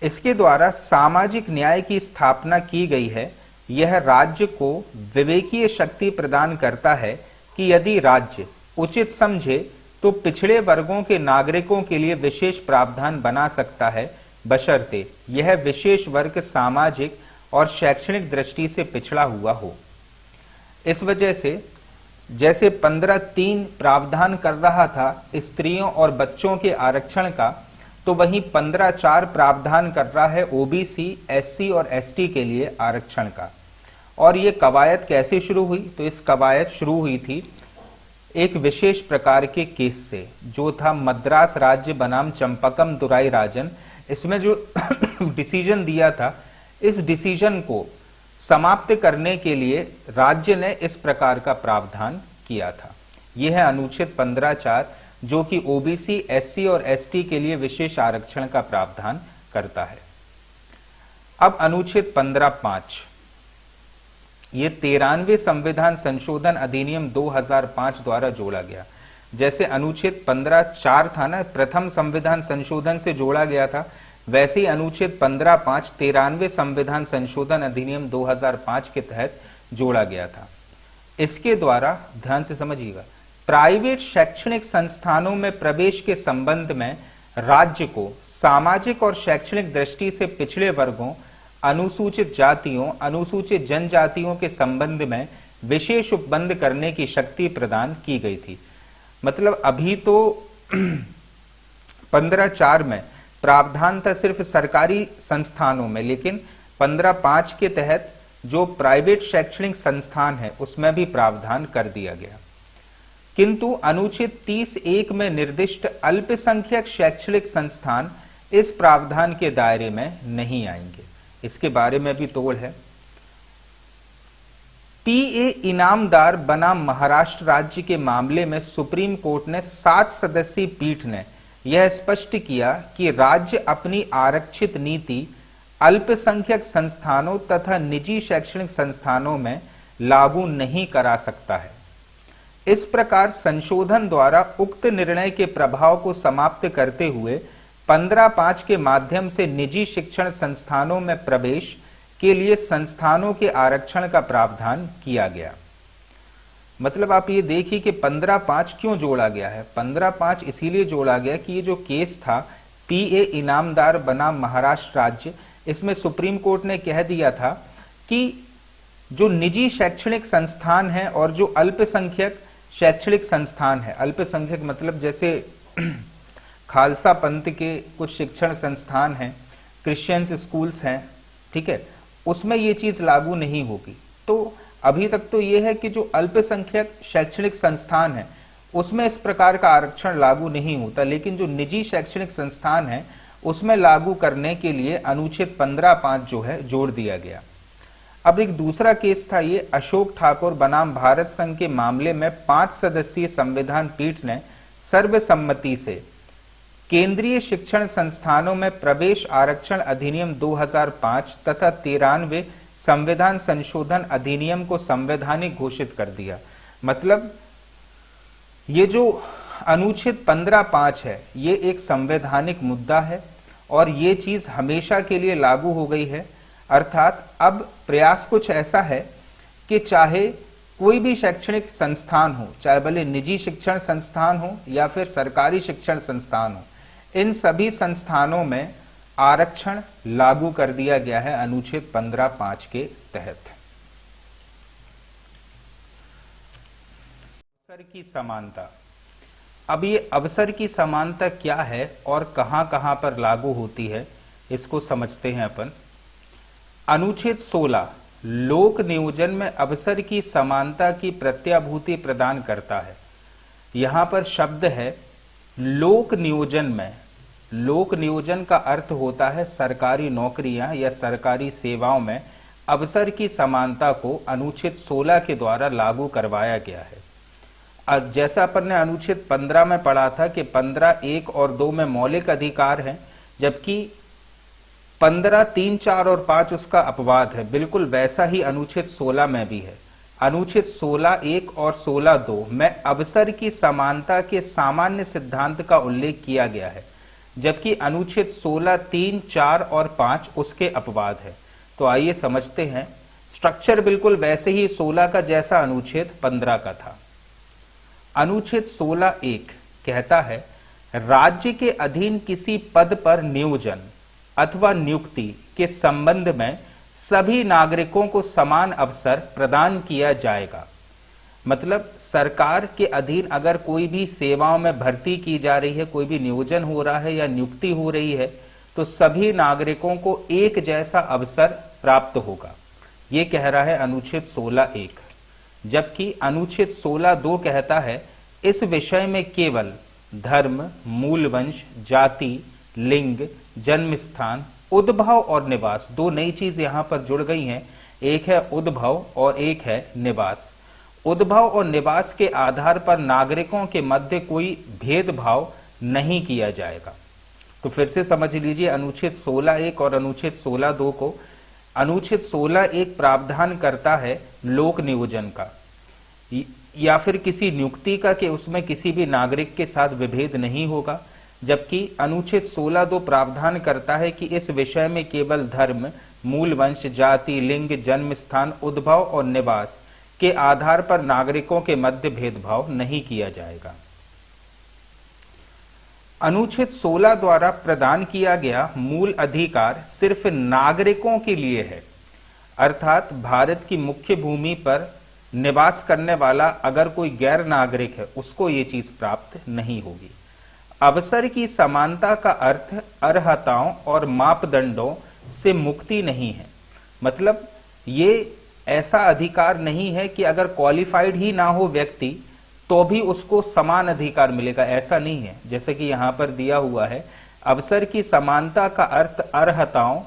इसके द्वारा सामाजिक न्याय की स्थापना की गई है। यह राज्य को विवेकीय शक्ति प्रदान करता है कि यदि राज्य उचित समझे तो पिछड़े वर्गों के नागरिकों के लिए विशेष प्रावधान बना सकता है, बशर्ते यह विशेष वर्ग सामाजिक और शैक्षणिक दृष्टि से पिछड़ा हुआ हो। इस वजह से जैसे 15(3) प्रावधान कर रहा था स्त्रियों और बच्चों के आरक्षण का, तो वहीं 15(4) प्रावधान कर रहा है ओबीसी, एससी और एसटी के लिए आरक्षण का। और ये कवायद कैसे शुरू हुई? तो इस कवायद शुरू हुई थी एक विशेष प्रकार के केस से, जो था मद्रास राज्य बनाम चंपकम दोराई राजन। इसमें जो डिसीजन दिया था, इस डिसीजन को समाप्त करने के लिए राज्य ने इस प्रकार का प्रावधान किया था। यह है अनुच्छेद 15(4), जो कि ओबीसी, एससी और एसटी के लिए विशेष आरक्षण का प्रावधान करता है। अब अनुच्छेद 15(5), ये 13वें संविधान संशोधन अधिनियम 2005 द्वारा जोड़ा गया। जैसे अनुच्छेद 15(4) था ना, प्रथम संविधान संशोधन से जोड़ा गया था, वैसे ही अनुच्छेद 15(5) 13वें संविधान संशोधन अधिनियम 2005 के तहत जोड़ा गया था। इसके द्वारा ध्यान से समझिएगा, प्राइवेट शैक्षणिक संस्थानों में प्रवेश के संबंध में राज्य को सामाजिक और शैक्षणिक दृष्टि से पिछड़े वर्गों, अनुसूचित जातियों, अनुसूचित जनजातियों के संबंध में विशेष उपबंध करने की शक्ति प्रदान की गई थी। मतलब अभी तो 15(4) में प्रावधान था सिर्फ सरकारी संस्थानों में, लेकिन 15(5) के तहत जो प्राइवेट शैक्षणिक संस्थान है उसमें भी प्रावधान कर दिया गया। किंतु अनुच्छेद 30(1) में निर्दिष्ट अल्पसंख्यक शैक्षणिक संस्थान इस प्रावधान के दायरे में नहीं आएंगे। इसके बारे में भी तोड़ है। पीए इनामदार बनाम महाराष्ट्र राज्य के मामले में सुप्रीम कोर्ट ने 7 सदस्यीय पीठ ने यह स्पष्ट किया कि राज्य अपनी आरक्षित नीति अल्पसंख्यक संस्थानों तथा निजी शैक्षणिक संस्थानों में लागू नहीं करा सकता है। इस प्रकार संशोधन द्वारा उक्त निर्णय के प्रभाव को समाप्त करते हुए 15(5) के माध्यम से निजी शिक्षण संस्थानों में प्रवेश के लिए संस्थानों के आरक्षण का प्रावधान किया गया। मतलब आप ये देखिए कि 15(5) क्यों जोड़ा गया है। 15(5) इसीलिए जोड़ा गया कि ये जो केस था पीए इनामदार बनाम महाराष्ट्र राज्य, इसमें सुप्रीम कोर्ट ने कह दिया था कि जो निजी शैक्षणिक संस्थान है और जो अल्पसंख्यक शैक्षणिक संस्थान है, अल्पसंख्यक मतलब जैसे खालसा पंथ के कुछ शिक्षण संस्थान हैं, क्रिश्चियंस स्कूल्स हैं, ठीक है, उसमें ये चीज लागू नहीं होगी। तो अभी तक तो ये है कि जो अल्पसंख्यक शैक्षणिक संस्थान है उसमें इस प्रकार का आरक्षण लागू नहीं होता, लेकिन जो निजी शैक्षणिक संस्थान है उसमें लागू करने के लिए अनुच्छेद 15(5) जो है जोड़ दिया गया। अब एक दूसरा केस था ये अशोक ठाकुर बनाम भारत संघ के मामले में 5 सदस्यीय संविधान पीठ ने सर्वसम्मति से केंद्रीय शिक्षण संस्थानों में प्रवेश आरक्षण अधिनियम 2005 तथा 93वें संविधान संशोधन अधिनियम को संवैधानिक घोषित कर दिया। मतलब ये जो अनुच्छेद 15(5) है ये एक संवैधानिक मुद्दा है और ये चीज हमेशा के लिए लागू हो गई है। अर्थात अब प्रयास कुछ ऐसा है कि चाहे कोई भी शैक्षणिक संस्थान हो, चाहे भले निजी शिक्षण संस्थान हो या फिर सरकारी शिक्षण संस्थान हो, इन सभी संस्थानों में आरक्षण लागू कर दिया गया है अनुच्छेद 15(5) के तहत। अवसर की समानता। अब ये अवसर की समानता क्या है और कहां कहां पर लागू होती है, इसको समझते हैं अपन। अनुच्छेद 16 लोक नियोजन में अवसर की समानता की प्रत्याभूति प्रदान करता है। यहां पर शब्द है लोक नियोजन में। लोक नियोजन का अर्थ होता है सरकारी नौकरियां या सरकारी सेवाओं में अवसर की समानता को अनुच्छेद 16 के द्वारा लागू करवाया गया है। और जैसा अपन ने अनुच्छेद 15 में पढ़ा था कि 15(1) और 2 में मौलिक अधिकार हैं, जबकि 15, 3, 4 और 5 उसका अपवाद है, बिल्कुल वैसा ही अनुच्छेद 16 में भी है। अनुच्छेद 16(1) और 16(2) में अवसर की समानता के सामान्य सिद्धांत का उल्लेख किया गया है, जबकि अनुच्छेद 16, 3, 4 और 5 उसके अपवाद है। तो आइए समझते हैं। स्ट्रक्चर बिल्कुल वैसे ही 16 का जैसा अनुच्छेद 15 का था। अनुच्छेद 16(1) कहता है राज्य के अधीन किसी पद पर नियोजन अथवा नियुक्ति के संबंध में सभी नागरिकों को समान अवसर प्रदान किया जाएगा। मतलब सरकार के अधीन अगर कोई भी सेवाओं में भर्ती की जा रही है, कोई भी नियोजन हो रहा है या नियुक्ति हो रही है, तो सभी नागरिकों को एक जैसा अवसर प्राप्त होगा। ये कह रहा है अनुच्छेद 16(1). जबकि अनुच्छेद 16(2) कहता है इस विषय में केवल धर्म, मूलवंश, जाति, लिंग, जन्म स्थान, उद्भव और निवास, 2 नई चीज यहां पर जुड़ गई हैं। एक है उद्भव और एक है निवास। उद्भव और निवास के आधार पर नागरिकों के मध्य कोई भेदभाव नहीं किया जाएगा। तो फिर से समझ लीजिए अनुच्छेद 16(1) और अनुच्छेद 16(2) को। अनुच्छेद 16(1) प्रावधान करता है लोक नियोजन का या फिर किसी नियुक्ति का कि उसमें किसी भी नागरिक के साथ विभेद नहीं होगा, जबकि अनुच्छेद 16(2) प्रावधान करता है कि इस विषय में केवल धर्म, मूलवंश, जाति, लिंग, जन्म स्थान, उद्भव और निवास के आधार पर नागरिकों के मध्य भेदभाव नहीं किया जाएगा। अनुच्छेद 16 द्वारा प्रदान किया गया मूल अधिकार सिर्फ नागरिकों के लिए है। अर्थात भारत की मुख्य भूमि पर निवास करने वाला अगर कोई गैर नागरिक है उसको ये चीज प्राप्त नहीं होगी। अवसर की समानता का अर्थ अर्हताओं और मापदंडों से मुक्ति नहीं है। मतलब ये ऐसा अधिकार नहीं है कि अगर क्वालिफाइड ही ना हो व्यक्ति तो भी उसको समान अधिकार मिलेगा, ऐसा नहीं है। जैसे कि यहां पर दिया हुआ है अवसर की समानता का अर्थ अर्हताओं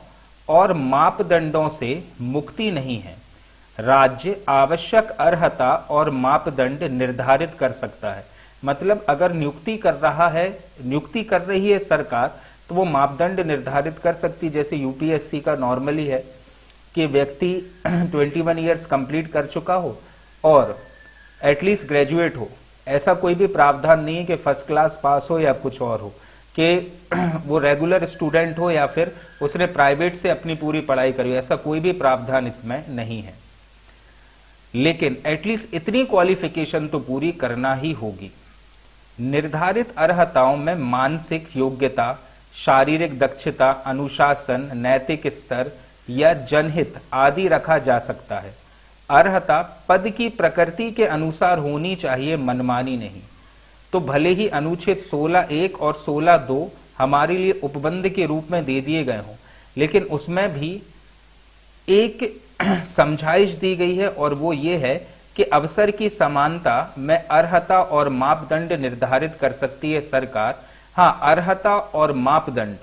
और मापदंडों से मुक्ति नहीं है। राज्य आवश्यक अर्हता और मापदंड निर्धारित कर सकता है। मतलब अगर नियुक्ति कर रही है सरकार, तो वो मापदंड निर्धारित कर सकती, जैसे यूपीएससी का नॉर्मली है कि व्यक्ति 21 ईयर्स कंप्लीट कर चुका हो और एटलीस्ट ग्रेजुएट हो। ऐसा कोई भी प्रावधान नहीं है कि फर्स्ट क्लास पास हो या कुछ और हो, कि वो रेगुलर स्टूडेंट हो या फिर उसने प्राइवेट से अपनी पूरी पढ़ाई करी, ऐसा कोई भी प्रावधान इसमें नहीं है। लेकिन एटलीस्ट इतनी क्वालिफिकेशन तो पूरी करना ही होगी। निर्धारित अर्हताओं में मानसिक योग्यता, शारीरिक दक्षता, अनुशासन, नैतिक स्तर या जनहित आदि रखा जा सकता है। अर्हता पद की प्रकृति के अनुसार होनी चाहिए, मनमानी नहीं। तो भले ही अनुच्छेद 16(1) और 16(2) हमारे लिए उपबंध के रूप में दे दिए गए हों, लेकिन उसमें भी एक समझाइश दी गई है, और वो ये है कि अवसर की समानता में अर्हता और मापदंड निर्धारित कर सकती है सरकार। हाँ, अर्हता और मापदंड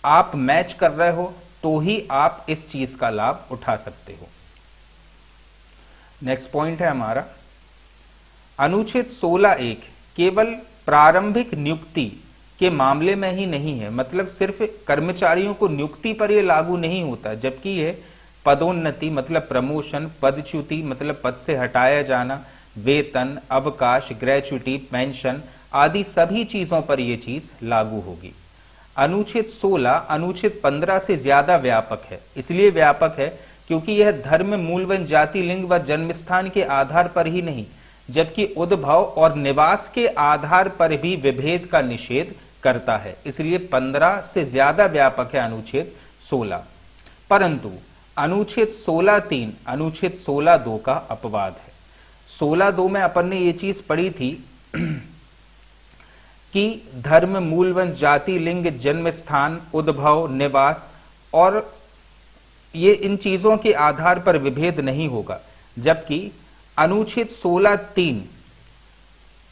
आप मैच कर रहे हो तो ही आप इस चीज का लाभ उठा सकते हो। नेक्स्ट पॉइंट है हमारा, अनुच्छेद 16(1) केवल प्रारंभिक नियुक्ति के मामले में ही नहीं है। मतलब सिर्फ कर्मचारियों को नियुक्ति पर यह लागू नहीं होता, जबकि यह पदोन्नति मतलब प्रमोशन, पदच्युति मतलब पद से हटाया जाना, वेतन, अवकाश, ग्रेच्युटी, पेंशन आदि सभी चीजों पर यह चीज लागू होगी। अनुच्छेद 16 अनुच्छेद 15 से ज्यादा व्यापक है। इसलिए व्यापक है क्योंकि यह धर्म, मूल व जाति, लिंग व जन्मस्थान के आधार पर ही नहीं, जबकि उद्भव और निवास के आधार पर भी विभेद का निषेध करता है। इसलिए 15 से ज्यादा व्यापक है अनुच्छेद 16। परंतु अनुच्छेद 16(3) अनुच्छेद 16(2) का अपवाद है। 16(2) में अपन ने ये चीज पढ़ी थी कि धर्म, मूल व जाति, लिंग, जन्म स्थान, उद्भव, निवास और ये इन चीजों के आधार पर विभेद नहीं होगा, जबकि अनुच्छेद 16(3)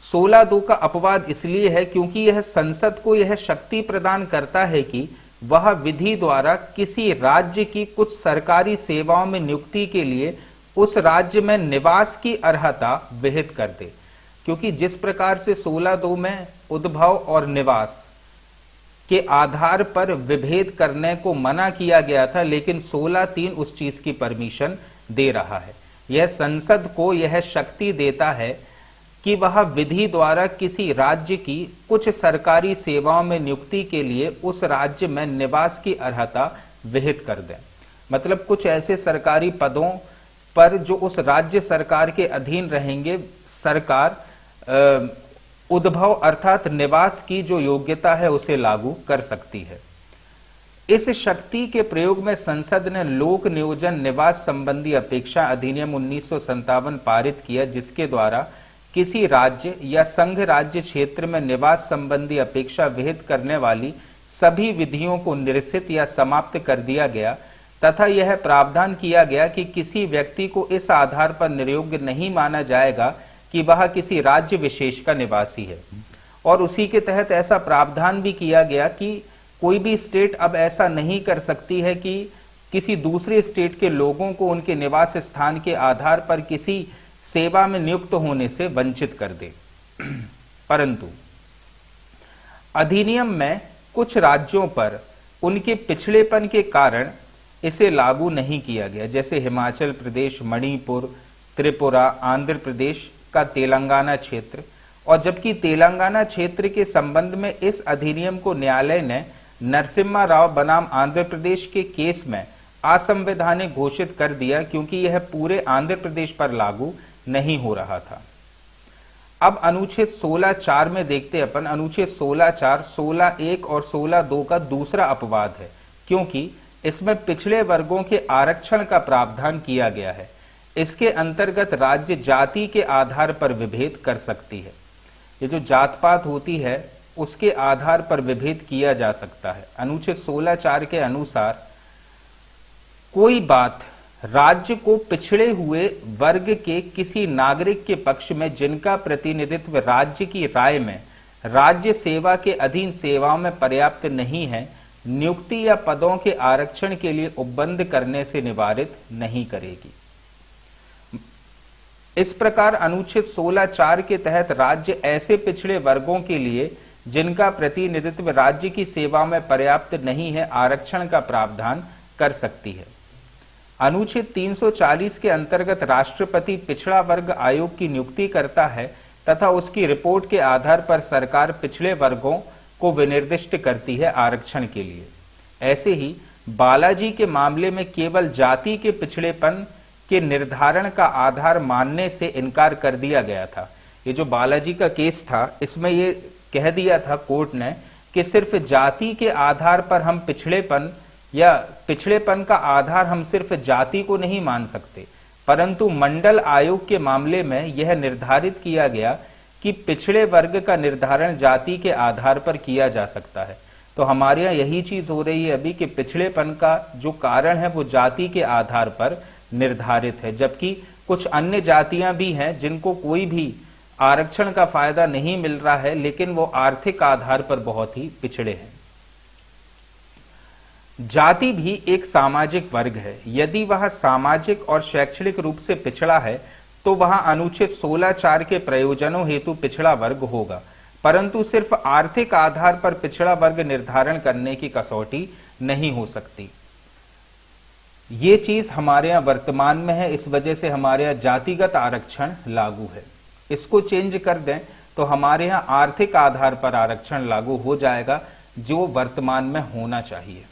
16(2) का अपवाद इसलिए है क्योंकि यह संसद को यह शक्ति प्रदान करता है कि वह विधि द्वारा किसी राज्य की कुछ सरकारी सेवाओं में नियुक्ति के लिए उस राज्य में निवास की अर्हता विहित कर दे। क्योंकि जिस प्रकार से 16(2) में उद्भव और निवास के आधार पर विभेद करने को मना किया गया था, लेकिन 16(3) उस चीज की परमिशन दे रहा है। यह संसद को यह शक्ति देता है कि वह विधि द्वारा किसी राज्य की कुछ सरकारी सेवाओं में नियुक्ति के लिए उस राज्य में निवास की अर्हता विहित कर दे। मतलब कुछ ऐसे सरकारी पदों पर जो उस राज्य सरकार के अधीन रहेंगे, सरकार उद्भव अर्थात निवास की जो योग्यता है उसे लागू कर सकती है। इस शक्ति के प्रयोग में संसद ने लोक नियोजन निवास संबंधी अपेक्षा अधिनियम 1957 पारित किया, जिसके द्वारा किसी राज्य या संघ राज्य क्षेत्र में निवास संबंधी अपेक्षा विहित करने वाली सभी विधियों को निरसित या समाप्त कर दिया गया, तथा यह प्रावधान किया गया कि किसी व्यक्ति को इस आधार पर निर्योग्य नहीं माना जाएगा कि वह किसी राज्य विशेष का निवासी है। और उसी के तहत ऐसा प्रावधान भी किया गया कि कोई भी स्टेट अब ऐसा नहीं कर सकती है कि किसी दूसरे स्टेट के लोगों को उनके निवास स्थान के आधार पर किसी सेवा में नियुक्त होने से वंचित कर दे। परंतु अधिनियम में कुछ राज्यों पर उनके पिछड़ेपन के कारण इसे लागू नहीं किया गया, जैसे हिमाचल प्रदेश, मणिपुर, त्रिपुरा, आंध्र प्रदेश का तेलंगाना क्षेत्र। और जबकि तेलंगाना क्षेत्र के संबंध में इस अधिनियम को न्यायालय ने नरसिम्हा राव बनाम आंध्र प्रदेश के केस में असंवैधानिक घोषित कर दिया, क्योंकि यह पूरे आंध्र प्रदेश पर लागू नहीं हो रहा था। अब अनुच्छेद 16(4) में देखते अपन। अनुच्छेद 16(4), 16(1) और 16(2) का दूसरा अपवाद है, क्योंकि इसमें पिछड़े वर्गों के आरक्षण का प्रावधान किया गया है। इसके अंतर्गत राज्य जाति के आधार पर विभेद कर सकती है। ये जो जात पात होती है उसके आधार पर विभेद किया जा सकता है। अनुच्छेद 16(4) के अनुसार कोई बात राज्य को पिछड़े हुए वर्ग के किसी नागरिक के पक्ष में जिनका प्रतिनिधित्व राज्य की राय में राज्य सेवा के अधीन सेवाओं में पर्याप्त नहीं है, नियुक्ति या पदों के आरक्षण के लिए उपबंध करने से निवारित नहीं करेगी। इस प्रकार अनुच्छेद 16(4) के तहत राज्य ऐसे पिछड़े वर्गों के लिए जिनका प्रतिनिधित्व राज्य की सेवा में पर्याप्त नहीं है आरक्षण का प्रावधान कर सकती है। अनुच्छेद 340 के अंतर्गत राष्ट्रपति पिछड़ा वर्ग आयोग की नियुक्ति करता है तथा उसकी रिपोर्ट के आधार पर सरकार पिछड़े वर्गों को विनिर्दिष्ट करती है आरक्षण के लिए। ऐसे ही बालाजी के मामले में केवल जाति के पिछड़ेपन के निर्धारण का आधार मानने से इनकार कर दिया गया था। ये जो बालाजी का केस था, इसमें ये कह दिया था कोर्ट ने कि सिर्फ जाति के आधार पर हम पिछड़ेपन या पिछड़ेपन का आधार हम सिर्फ जाति को नहीं मान सकते, परंतु मंडल आयोग के मामले में यह निर्धारित किया गया कि पिछड़े वर्ग का निर्धारण जाति के आधार पर किया जा सकता है। तो हमारे यहाँ यही चीज हो रही है अभी कि पिछड़ेपन का जो कारण है वो जाति के आधार पर निर्धारित है, जबकि कुछ अन्य जातियां भी हैं जिनको कोई भी आरक्षण का फायदा नहीं मिल रहा है, लेकिन वो आर्थिक आधार पर बहुत ही पिछड़े हैं। जाति भी एक सामाजिक वर्ग है। यदि वह सामाजिक और शैक्षणिक रूप से पिछड़ा है तो वह अनुच्छेद 16(4) के प्रयोजनों हेतु पिछड़ा वर्ग होगा, परंतु सिर्फ आर्थिक आधार पर पिछड़ा वर्ग निर्धारण करने की कसौटी नहीं हो सकती। ये चीज हमारे यहाँ वर्तमान में है, इस वजह से हमारे यहाँ जातिगत आरक्षण लागू है। इसको चेंज कर दें तो हमारे यहाँ आर्थिक आधार पर आरक्षण लागू हो जाएगा, जो वर्तमान में होना चाहिए।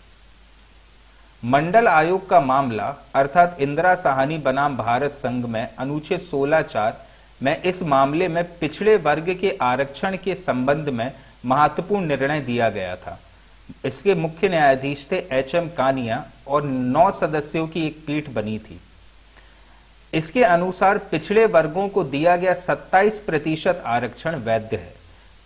मंडल आयोग का मामला अर्थात इंदिरा साहनी बनाम भारत संघ में अनुच्छेद 16(4) में इस मामले में पिछड़े वर्ग के आरक्षण के संबंध में महत्वपूर्ण निर्णय दिया गया था। इसके मुख्य न्यायाधीश थे एच.एम. कानिया और 9 सदस्यों की एक पीठ बनी थी। इसके अनुसार पिछड़े वर्गों को दिया गया 27% आरक्षण वैध है,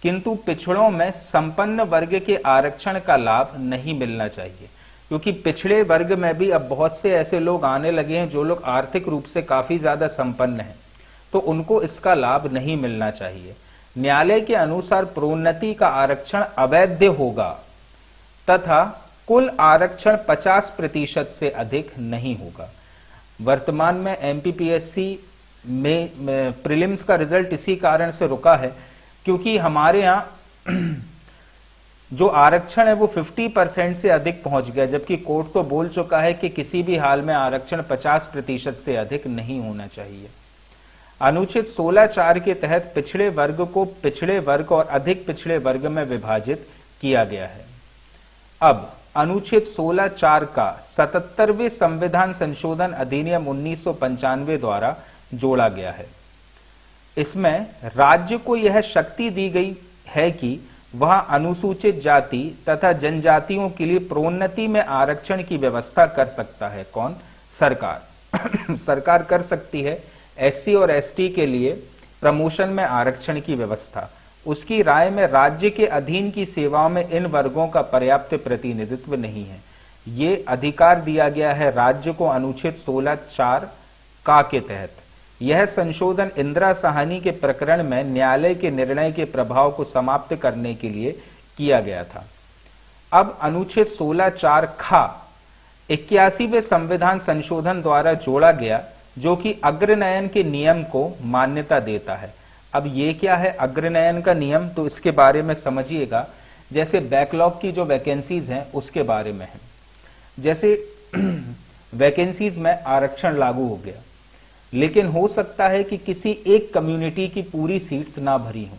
किंतु पिछड़ों में संपन्न वर्ग के आरक्षण का लाभ नहीं मिलना चाहिए, क्योंकि पिछड़े वर्ग में भी अब बहुत से ऐसे लोग आने लगे हैं जो लोग आर्थिक रूप से काफी ज्यादा संपन्न हैं, तो उनको इसका लाभ नहीं मिलना चाहिए। न्यायालय के अनुसार प्रोन्नति का आरक्षण अवैध होगा तथा कुल आरक्षण 50% से अधिक नहीं होगा। वर्तमान में एमपीपीएससी में प्रीलिम्स का रिजल्ट इसी कारण से रुका है क्योंकि हमारे यहाँ जो आरक्षण है वो 50% से अधिक पहुंच गया, जबकि कोर्ट तो बोल चुका है कि किसी भी हाल में आरक्षण 50% से अधिक नहीं होना चाहिए। अनुच्छेद 16(4) के तहत पिछड़े वर्ग को पिछड़े वर्ग और अधिक पिछड़े वर्ग में विभाजित किया गया है। अब अनुच्छेद 16(4) का 77वें संविधान संशोधन अधिनियम 1995 द्वारा जोड़ा गया है। इसमें राज्य को यह शक्ति दी गई है कि वह अनुसूचित जाति तथा जनजातियों के लिए प्रोन्नति में आरक्षण की व्यवस्था कर सकता है। कौन? सरकार सरकार कर सकती है एससी और एसटी के लिए प्रमोशन में आरक्षण की व्यवस्था। उसकी राय में राज्य के अधीन की सेवाओं में इन वर्गों का पर्याप्त प्रतिनिधित्व नहीं है। ये अधिकार दिया गया है राज्य को अनुच्छेद 16(4) का के तहत। यह संशोधन इंदिरा साहनी के प्रकरण में न्यायालय के निर्णय के प्रभाव को समाप्त करने के लिए किया गया था। अब अनुच्छेद 16(4) खा 81वें संविधान संशोधन द्वारा जोड़ा गया, जो कि अग्रनयन के नियम को मान्यता देता है। अब ये क्या है अग्रनयन का नियम, तो इसके बारे में समझिएगा। जैसे बैकलॉग की जो वैकेंसीज हैं उसके बारे में है। जैसे वैकेंसीज में आरक्षण लागू हो गया, लेकिन हो सकता है कि किसी एक कम्युनिटी की पूरी सीट्स ना भरी हो।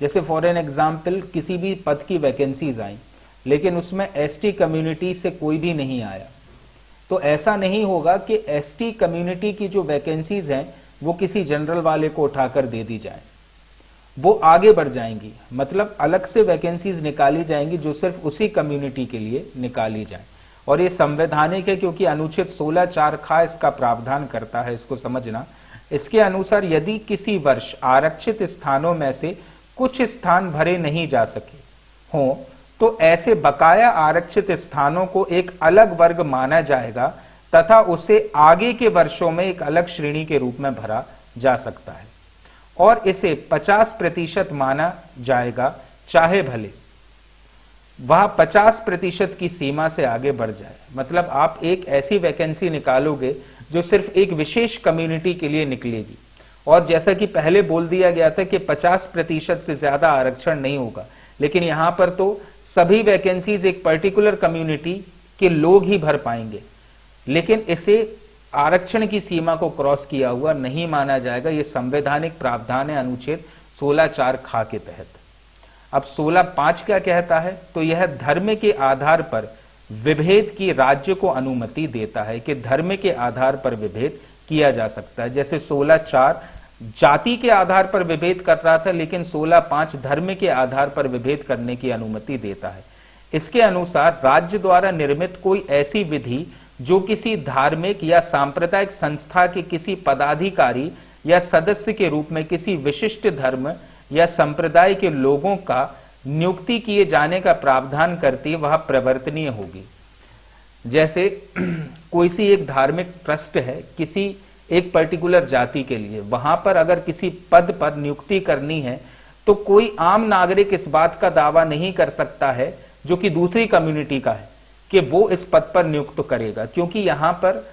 जैसे फॉर एन एग्जाम्पल किसी भी पद की वैकेंसीज आई, लेकिन उसमें एसटी कम्युनिटी से कोई भी नहीं आया, तो ऐसा नहीं होगा कि एसटी कम्युनिटी की जो वैकेंसीज हैं वो किसी जनरल वाले को उठाकर दे दी जाए। वो आगे बढ़ जाएंगी, मतलब अलग से वैकेंसीज निकाली जाएंगी जो सिर्फ उसी कम्युनिटी के लिए निकाली जाए। और ये संवैधानिक है क्योंकि अनुच्छेद 16(4) खा इसका प्रावधान करता है, इसको समझना। इसके अनुसार यदि किसी वर्ष आरक्षित स्थानों में से कुछ स्थान भरे नहीं जा सके हों, तो ऐसे बकाया आरक्षित स्थानों को एक अलग वर्ग माना जाएगा तथा उसे आगे के वर्षों में एक अलग श्रेणी के रूप में भरा जा सकता है, और इसे 50% माना जाएगा, चाहे भले वह 50% की सीमा से आगे बढ़ जाए। मतलब आप एक ऐसी वैकेंसी निकालोगे जो सिर्फ एक विशेष कम्युनिटी के लिए निकलेगी, और जैसा कि पहले बोल दिया गया था कि 50% से ज्यादा आरक्षण नहीं होगा, लेकिन यहां पर तो सभी वैकेंसीज एक पर्टिकुलर कम्युनिटी के लोग ही भर पाएंगे, लेकिन इसे आरक्षण की सीमा को क्रॉस किया हुआ नहीं माना जाएगा। यह संवैधानिक प्रावधान है अनुच्छेद 16(4) खा के तहत। अब 16(5) क्या कहता है? तो यह धर्म के आधार पर विभेद की राज्य को अनुमति देता है कि धर्म के आधार पर विभेद किया जा सकता है। जैसे 16(4) जाति के आधार पर विभेद कर रहा था, लेकिन 16(5) धर्म के आधार पर विभेद करने की अनुमति देता है। इसके अनुसार राज्य द्वारा निर्मित कोई ऐसी विधि जो किसी धार्मिक या सांप्रदायिक संस्था के किसी पदाधिकारी या सदस्य के रूप में किसी विशिष्ट धर्म या संप्रदाय के लोगों का नियुक्ति किए जाने का प्रावधान करती है, वह प्रवर्तनीय होगी। जैसे कोई सी एक धार्मिक ट्रस्ट है किसी एक पर्टिकुलर जाति के लिए, वहां पर अगर किसी पद पर नियुक्ति करनी है तो कोई आम नागरिक इस बात का दावा नहीं कर सकता है जो कि दूसरी कम्युनिटी का है कि वो इस पद पर नियुक्त करेगा, क्योंकि यहां पर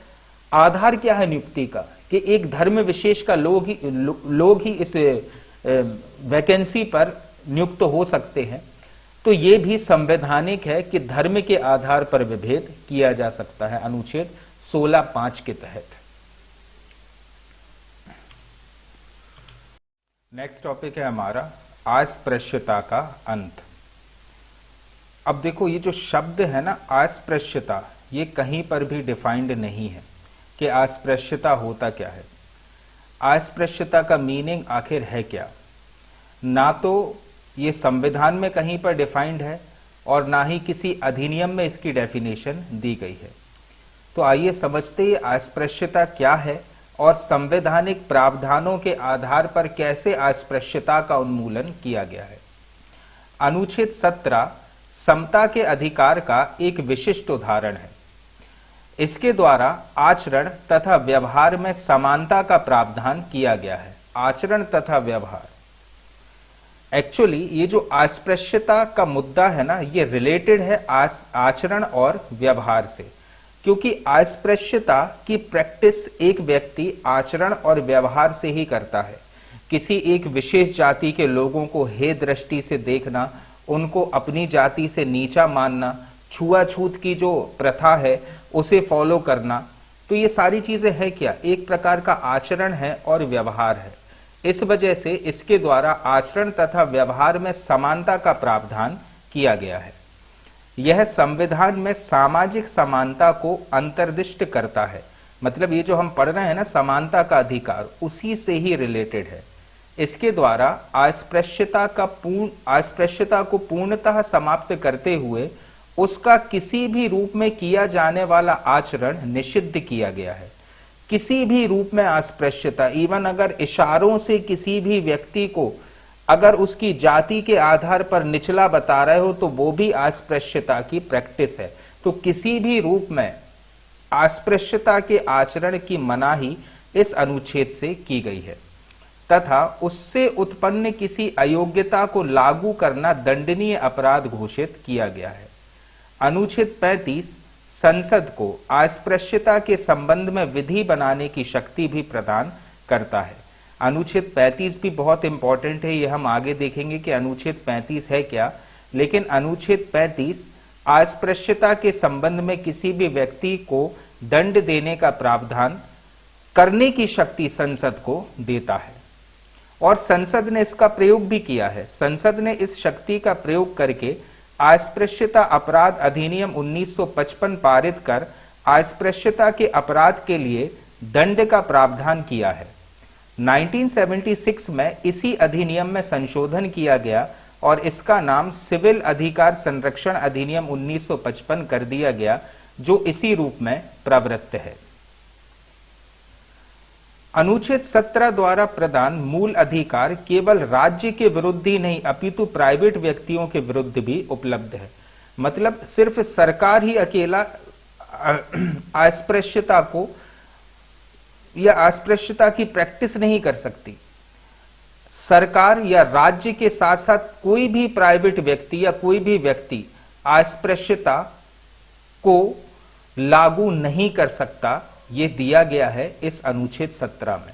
आधार क्या है नियुक्ति का कि एक धर्म विशेष का लोग ही इस वैकेंसी पर नियुक्त हो सकते हैं। तो ये भी संवैधानिक है कि धर्म के आधार पर विभेद किया जा सकता है अनुच्छेद 16(5) के तहत। नेक्स्ट टॉपिक है हमारा अस्पृश्यता का अंत। अब देखो ये जो शब्द है ना अस्पृश्यता, ये कहीं पर भी डिफाइंड नहीं है कि अस्पृश्यता होता क्या है, अस्पृश्यता का मीनिंग आखिर है क्या। ना तो ये संविधान में कहीं पर डिफाइंड है और ना ही किसी अधिनियम में इसकी डेफिनेशन दी गई है। तो आइए समझते हैं अस्पृश्यता क्या है और संवैधानिक प्रावधानों के आधार पर कैसे अस्पृश्यता का उन्मूलन किया गया है। अनुच्छेद 17 समता के अधिकार का एक विशिष्ट उदाहरण है। इसके द्वारा आचरण तथा व्यवहार में समानता का प्रावधान किया गया है। आचरण तथा व्यवहार, एक्चुअली ये जो अस्पृश्यता का मुद्दा है ना, ये रिलेटेड है आचरण और व्यवहार से, क्योंकि अस्पृश्यता की प्रैक्टिस एक व्यक्ति आचरण और व्यवहार से ही करता है। किसी एक विशेष जाति के लोगों को हे दृष्टि से देखना, उनको अपनी जाति से नीचा मानना, छुआछूत की जो प्रथा है उसे फॉलो करना, तो ये सारी चीजें है क्या, एक प्रकार का आचरण है और व्यवहार है। इस वजह से इसके द्वारा आचरण तथा व्यवहार में समानता का प्रावधान किया गया है। यह संविधान में सामाजिक समानता को अंतर्दिष्ट करता है। मतलब ये जो हम पढ़ रहे हैं ना समानता का अधिकार, उसी से ही रिलेटेड है। इसके द्वारा अस्पृश्यता को पूर्णतः समाप्त करते हुए उसका किसी भी रूप में किया जाने वाला आचरण निषिद्ध किया गया है। किसी भी रूप में अस्पृश्यता, इवन अगर इशारों से किसी भी व्यक्ति को अगर उसकी जाति के आधार पर निचला बता रहे हो तो वो भी अस्पृश्यता की प्रैक्टिस है। तो किसी भी रूप में अस्पृश्यता के आचरण की मनाही इस अनुच्छेद से की गई है तथा उससे उत्पन्न किसी अयोग्यता को लागू करना दंडनीय अपराध घोषित किया गया है। अनुच्छेद 35 संसद को अस्पृश्यता के संबंध में विधि बनाने की शक्ति भी प्रदान करता है। अनुच्छेद 35 भी बहुत इंपॉर्टेंट है, ये हम आगे देखेंगे कि अनुच्छेद 35 है क्या। लेकिन अनुच्छेद 35 अस्पृश्यता के संबंध में किसी भी व्यक्ति को दंड देने का प्रावधान करने की शक्ति संसद को देता है और संसद ने इसका प्रयोग भी किया है। संसद ने इस शक्ति का प्रयोग करके अस्पृश्यता अपराध अधिनियम 1955 पारित कर अस्पृश्यता के अपराध के लिए दंड का प्रावधान किया है। 1976 में इसी अधिनियम में संशोधन किया गया और इसका नाम सिविल अधिकार संरक्षण अधिनियम 1955 कर दिया गया, जो इसी रूप में प्रवृत्त है। अनुच्छेद 17 द्वारा प्रदान मूल अधिकार केवल राज्य के विरुद्ध ही नहीं अपितु प्राइवेट व्यक्तियों के विरुद्ध भी उपलब्ध है। मतलब सिर्फ सरकार ही अकेला अस्पृश्यता को या अस्पृश्यता की प्रैक्टिस नहीं कर सकती। सरकार या राज्य के साथ साथ कोई भी प्राइवेट व्यक्ति या कोई भी व्यक्ति अस्पृश्यता को लागू नहीं कर सकता। यह दिया गया है इस अनुच्छेद 17 में।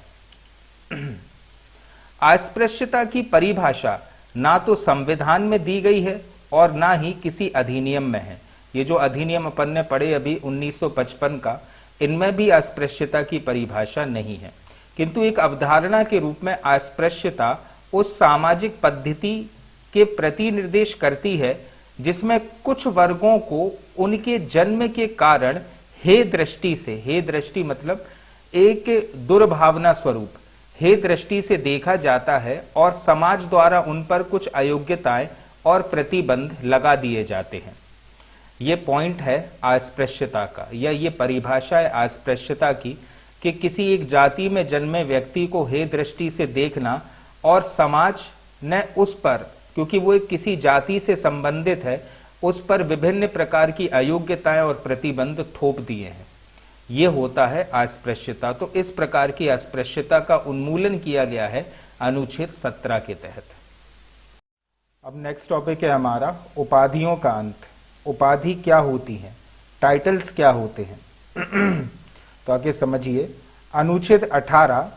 अस्पृश्यता की परिभाषा ना तो संविधान में दी गई है और ना ही किसी अधिनियम में है। ये जो अधिनियम अपन ने पढ़े अभी 1955 का, इनमें भी अस्पृश्यता की परिभाषा नहीं है, किंतु एक अवधारणा के रूप में अस्पृश्यता उस सामाजिक पद्धति के प्रति निर्देश करती है जिसमें कुछ वर्गों को उनके जन्म के कारण हे दृष्टि से, हे दृष्टि मतलब एक दुर्भावना स्वरूप, हे दृष्टि से देखा जाता है और समाज द्वारा उन पर कुछ अयोग्यताएं और प्रतिबंध लगा दिए जाते हैं। ये पॉइंट है अस्पृश्यता का, या ये परिभाषा है अस्पृश्यता की कि किसी एक जाति में जन्मे व्यक्ति को हे दृष्टि से देखना और समाज ने उस पर, क्योंकि वो एक किसी जाति से संबंधित है, उस पर विभिन्न प्रकार की अयोग्यताएं और प्रतिबंध थोप दिए हैं। ये होता है अस्पृश्यता। तो इस प्रकार की अस्पृश्यता का उन्मूलन किया गया है अनुच्छेद 17 के तहत। अब नेक्स्ट टॉपिक है हमारा उपाधियों का अंत। उपाधि क्या होती है, टाइटल्स क्या होते हैं। तो आगे समझिए, अनुच्छेद 18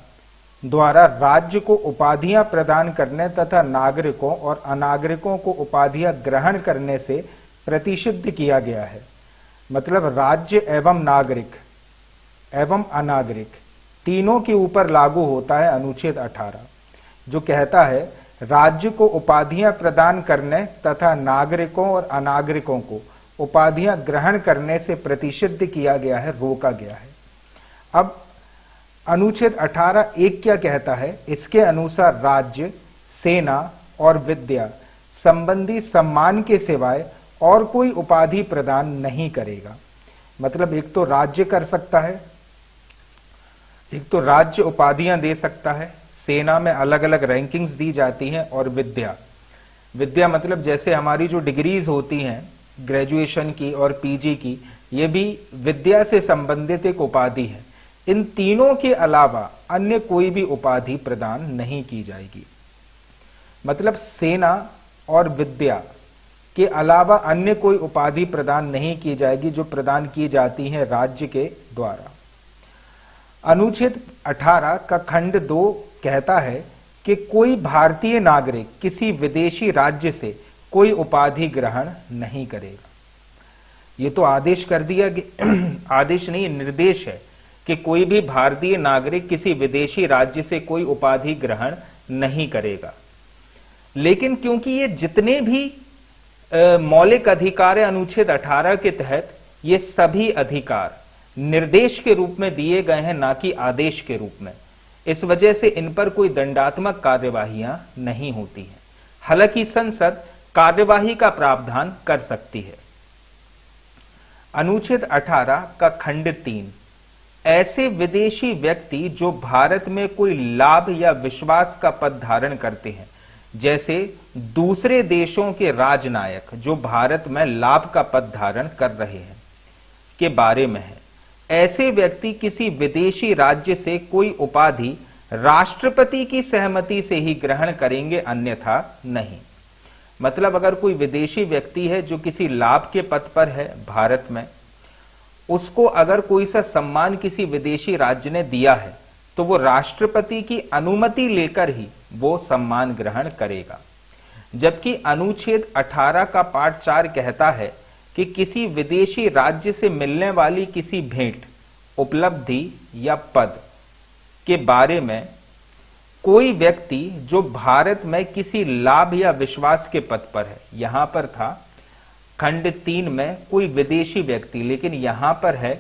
द्वारा राज्य को उपाधियां प्रदान करने तथा नागरिकों और अनागरिकों को उपाधियां ग्रहण करने से प्रतिषिद्ध किया गया है। मतलब राज्य एवं नागरिक एवं अनागरिक तीनों के ऊपर लागू होता है अनुच्छेद 18, जो कहता है राज्य को उपाधियां प्रदान करने तथा नागरिकों और अनागरिकों को उपाधियां ग्रहण करने से प्रतिषिद्ध किया गया है, रोका गया है। अब अनुच्छेद 18(1) क्या कहता है? इसके अनुसार राज्य, सेना और विद्या संबंधी सम्मान के सिवाय और कोई उपाधि प्रदान नहीं करेगा। मतलब एक तो राज्य कर सकता है, एक तो राज्य उपाधियां दे सकता है, सेना में अलग अलग रैंकिंग्स दी जाती हैं, और विद्या मतलब जैसे हमारी जो डिग्रीज होती हैं ग्रेजुएशन की और पीजी की, ये भी विद्या से संबंधित एक उपाधि है। इन तीनों के अलावा अन्य कोई भी उपाधि प्रदान नहीं की जाएगी। मतलब सेना और विद्या के अलावा अन्य कोई उपाधि प्रदान नहीं की जाएगी जो प्रदान की जाती है राज्य के द्वारा। अनुच्छेद 18 का खंड 2 कहता है कि कोई भारतीय नागरिक किसी विदेशी राज्य से कोई उपाधि ग्रहण नहीं करेगा। ये तो आदेश कर दिया, आदेश नहीं निर्देश है कि कोई भी भारतीय नागरिक किसी विदेशी राज्य से कोई उपाधि ग्रहण नहीं करेगा। लेकिन क्योंकि ये जितने भी मौलिक अधिकार है अनुच्छेद 18 के तहत, ये सभी अधिकार निर्देश के रूप में दिए गए हैं, ना कि आदेश के रूप में। इस वजह से इन पर कोई दंडात्मक कार्यवाहियां नहीं होती हैं। हालांकि संसद कार्यवाही का प्रावधान कर सकती है। अनुच्छेद 18 का खंड 3 ऐसे विदेशी व्यक्ति जो भारत में कोई लाभ या विश्वास का पद धारण करते हैं, जैसे दूसरे देशों के राजनायक जो भारत में लाभ का पद धारण कर रहे हैं, के बारे में है। ऐसे व्यक्ति किसी विदेशी राज्य से कोई उपाधि राष्ट्रपति की सहमति से ही ग्रहण करेंगे, अन्यथा नहीं। मतलब अगर कोई विदेशी व्यक्ति है जो किसी लाभ के पद पर है भारत में, उसको अगर कोई सा सम्मान किसी विदेशी राज्य ने दिया है तो वो राष्ट्रपति की अनुमति लेकर ही वो सम्मान ग्रहण करेगा। जबकि अनुच्छेद 18 का पार्ट 4 कहता है कि किसी विदेशी राज्य से मिलने वाली किसी भेंट, उपलब्धि या पद के बारे में कोई व्यक्ति जो भारत में किसी लाभ या विश्वास के पद पर है, यहां पर था खंड 3 में कोई विदेशी व्यक्ति, लेकिन यहां पर है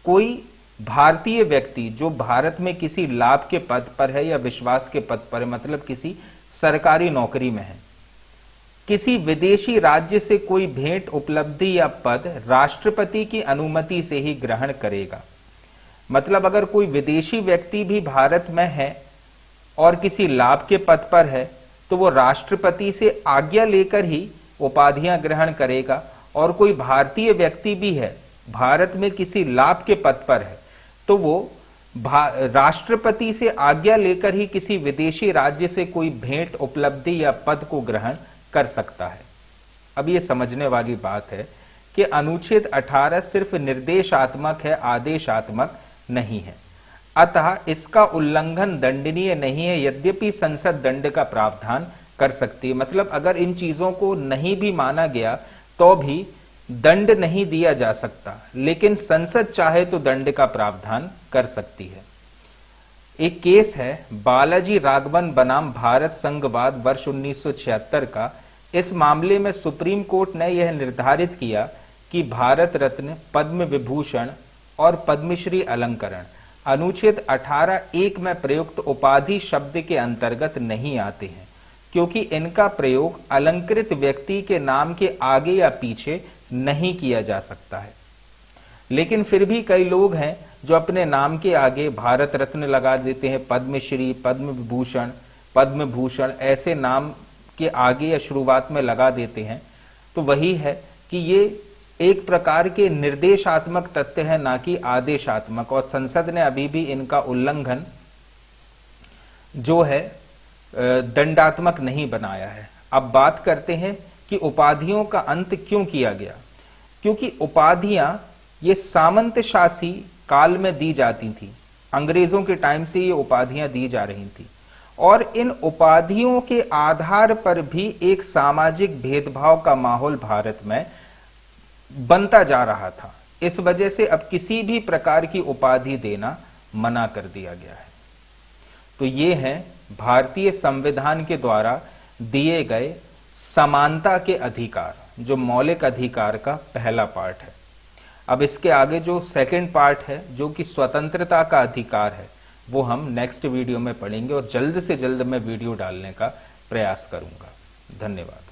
कोई भारतीय व्यक्ति जो भारत में किसी लाभ के पद पर है या विश्वास के पद पर है, मतलब किसी सरकारी नौकरी में है। किसी विदेशी राज्य से कोई भेंट, उपलब्धि या पद राष्ट्रपति की अनुमति से ही ग्रहण करेगा। मतलब अगर कोई विदेशी व्यक्ति भी भारत में है और किसी लाभ के पद पर है तो वो राष्ट्रपति से आज्ञा लेकर ही उपाधियां ग्रहण करेगा। और कोई भारतीय व्यक्ति भी है, भारत में किसी लाभ के पद पर है, तो वो राष्ट्रपति से आज्ञा लेकर ही किसी विदेशी राज्य से कोई भेंट, उपलब्धि या पद को ग्रहण कर सकता है। अब ये समझने वाली बात है कि अनुच्छेद 18 सिर्फ निर्देशात्मक है, आदेशात्मक नहीं है। अतः इसका उल्लंघन दंडनीय नहीं है, यद्यपि संसद दंड का प्रावधान कर सकती है। मतलब अगर इन चीजों को नहीं भी माना गया तो भी दंड नहीं दिया जा सकता, लेकिन संसद चाहे तो दंड का प्रावधान कर सकती है। एक केस है बालाजी राघवन बनाम भारत संघवाद वर्ष 1976 का। इस मामले में सुप्रीम कोर्ट ने यह निर्धारित किया कि भारत रत्न, पद्म विभूषण और पद्मश्री अलंकरण अनुच्छेद 18(1) में प्रयुक्त उपाधि शब्द के अंतर्गत नहीं आते हैं, क्योंकि इनका प्रयोग अलंकृत व्यक्ति के नाम के आगे या पीछे नहीं किया जा सकता है। लेकिन फिर भी कई लोग हैं जो अपने नाम के आगे भारत रत्न लगा देते हैं, पद्मश्री, पद्म विभूषण, पद्म भूषण ऐसे नाम के आगे या शुरुआत में लगा देते हैं। तो वही है कि ये एक प्रकार के निर्देशात्मक तथ्य है, ना कि आदेशात्मक, और संसद ने अभी भी इनका उल्लंघन जो है दंडात्मक नहीं बनाया है। अब बात करते हैं कि उपाधियों का अंत क्यों किया गया। क्योंकि उपाधियां ये सामंत शासी काल में दी जाती थी, अंग्रेजों के टाइम से ये उपाधियां दी जा रही थी, और इन उपाधियों के आधार पर भी एक सामाजिक भेदभाव का माहौल भारत में बनता जा रहा था। इस वजह से अब किसी भी प्रकार की उपाधि देना मना कर दिया गया है। तो ये है भारतीय संविधान के द्वारा दिए गए समानता के अधिकार, जो मौलिक अधिकार का पहला पार्ट है। अब इसके आगे जो सेकंड पार्ट है, जो कि स्वतंत्रता का अधिकार है, वो हम नेक्स्ट वीडियो में पढ़ेंगे और जल्द से जल्द मैं वीडियो डालने का प्रयास करूंगा। धन्यवाद।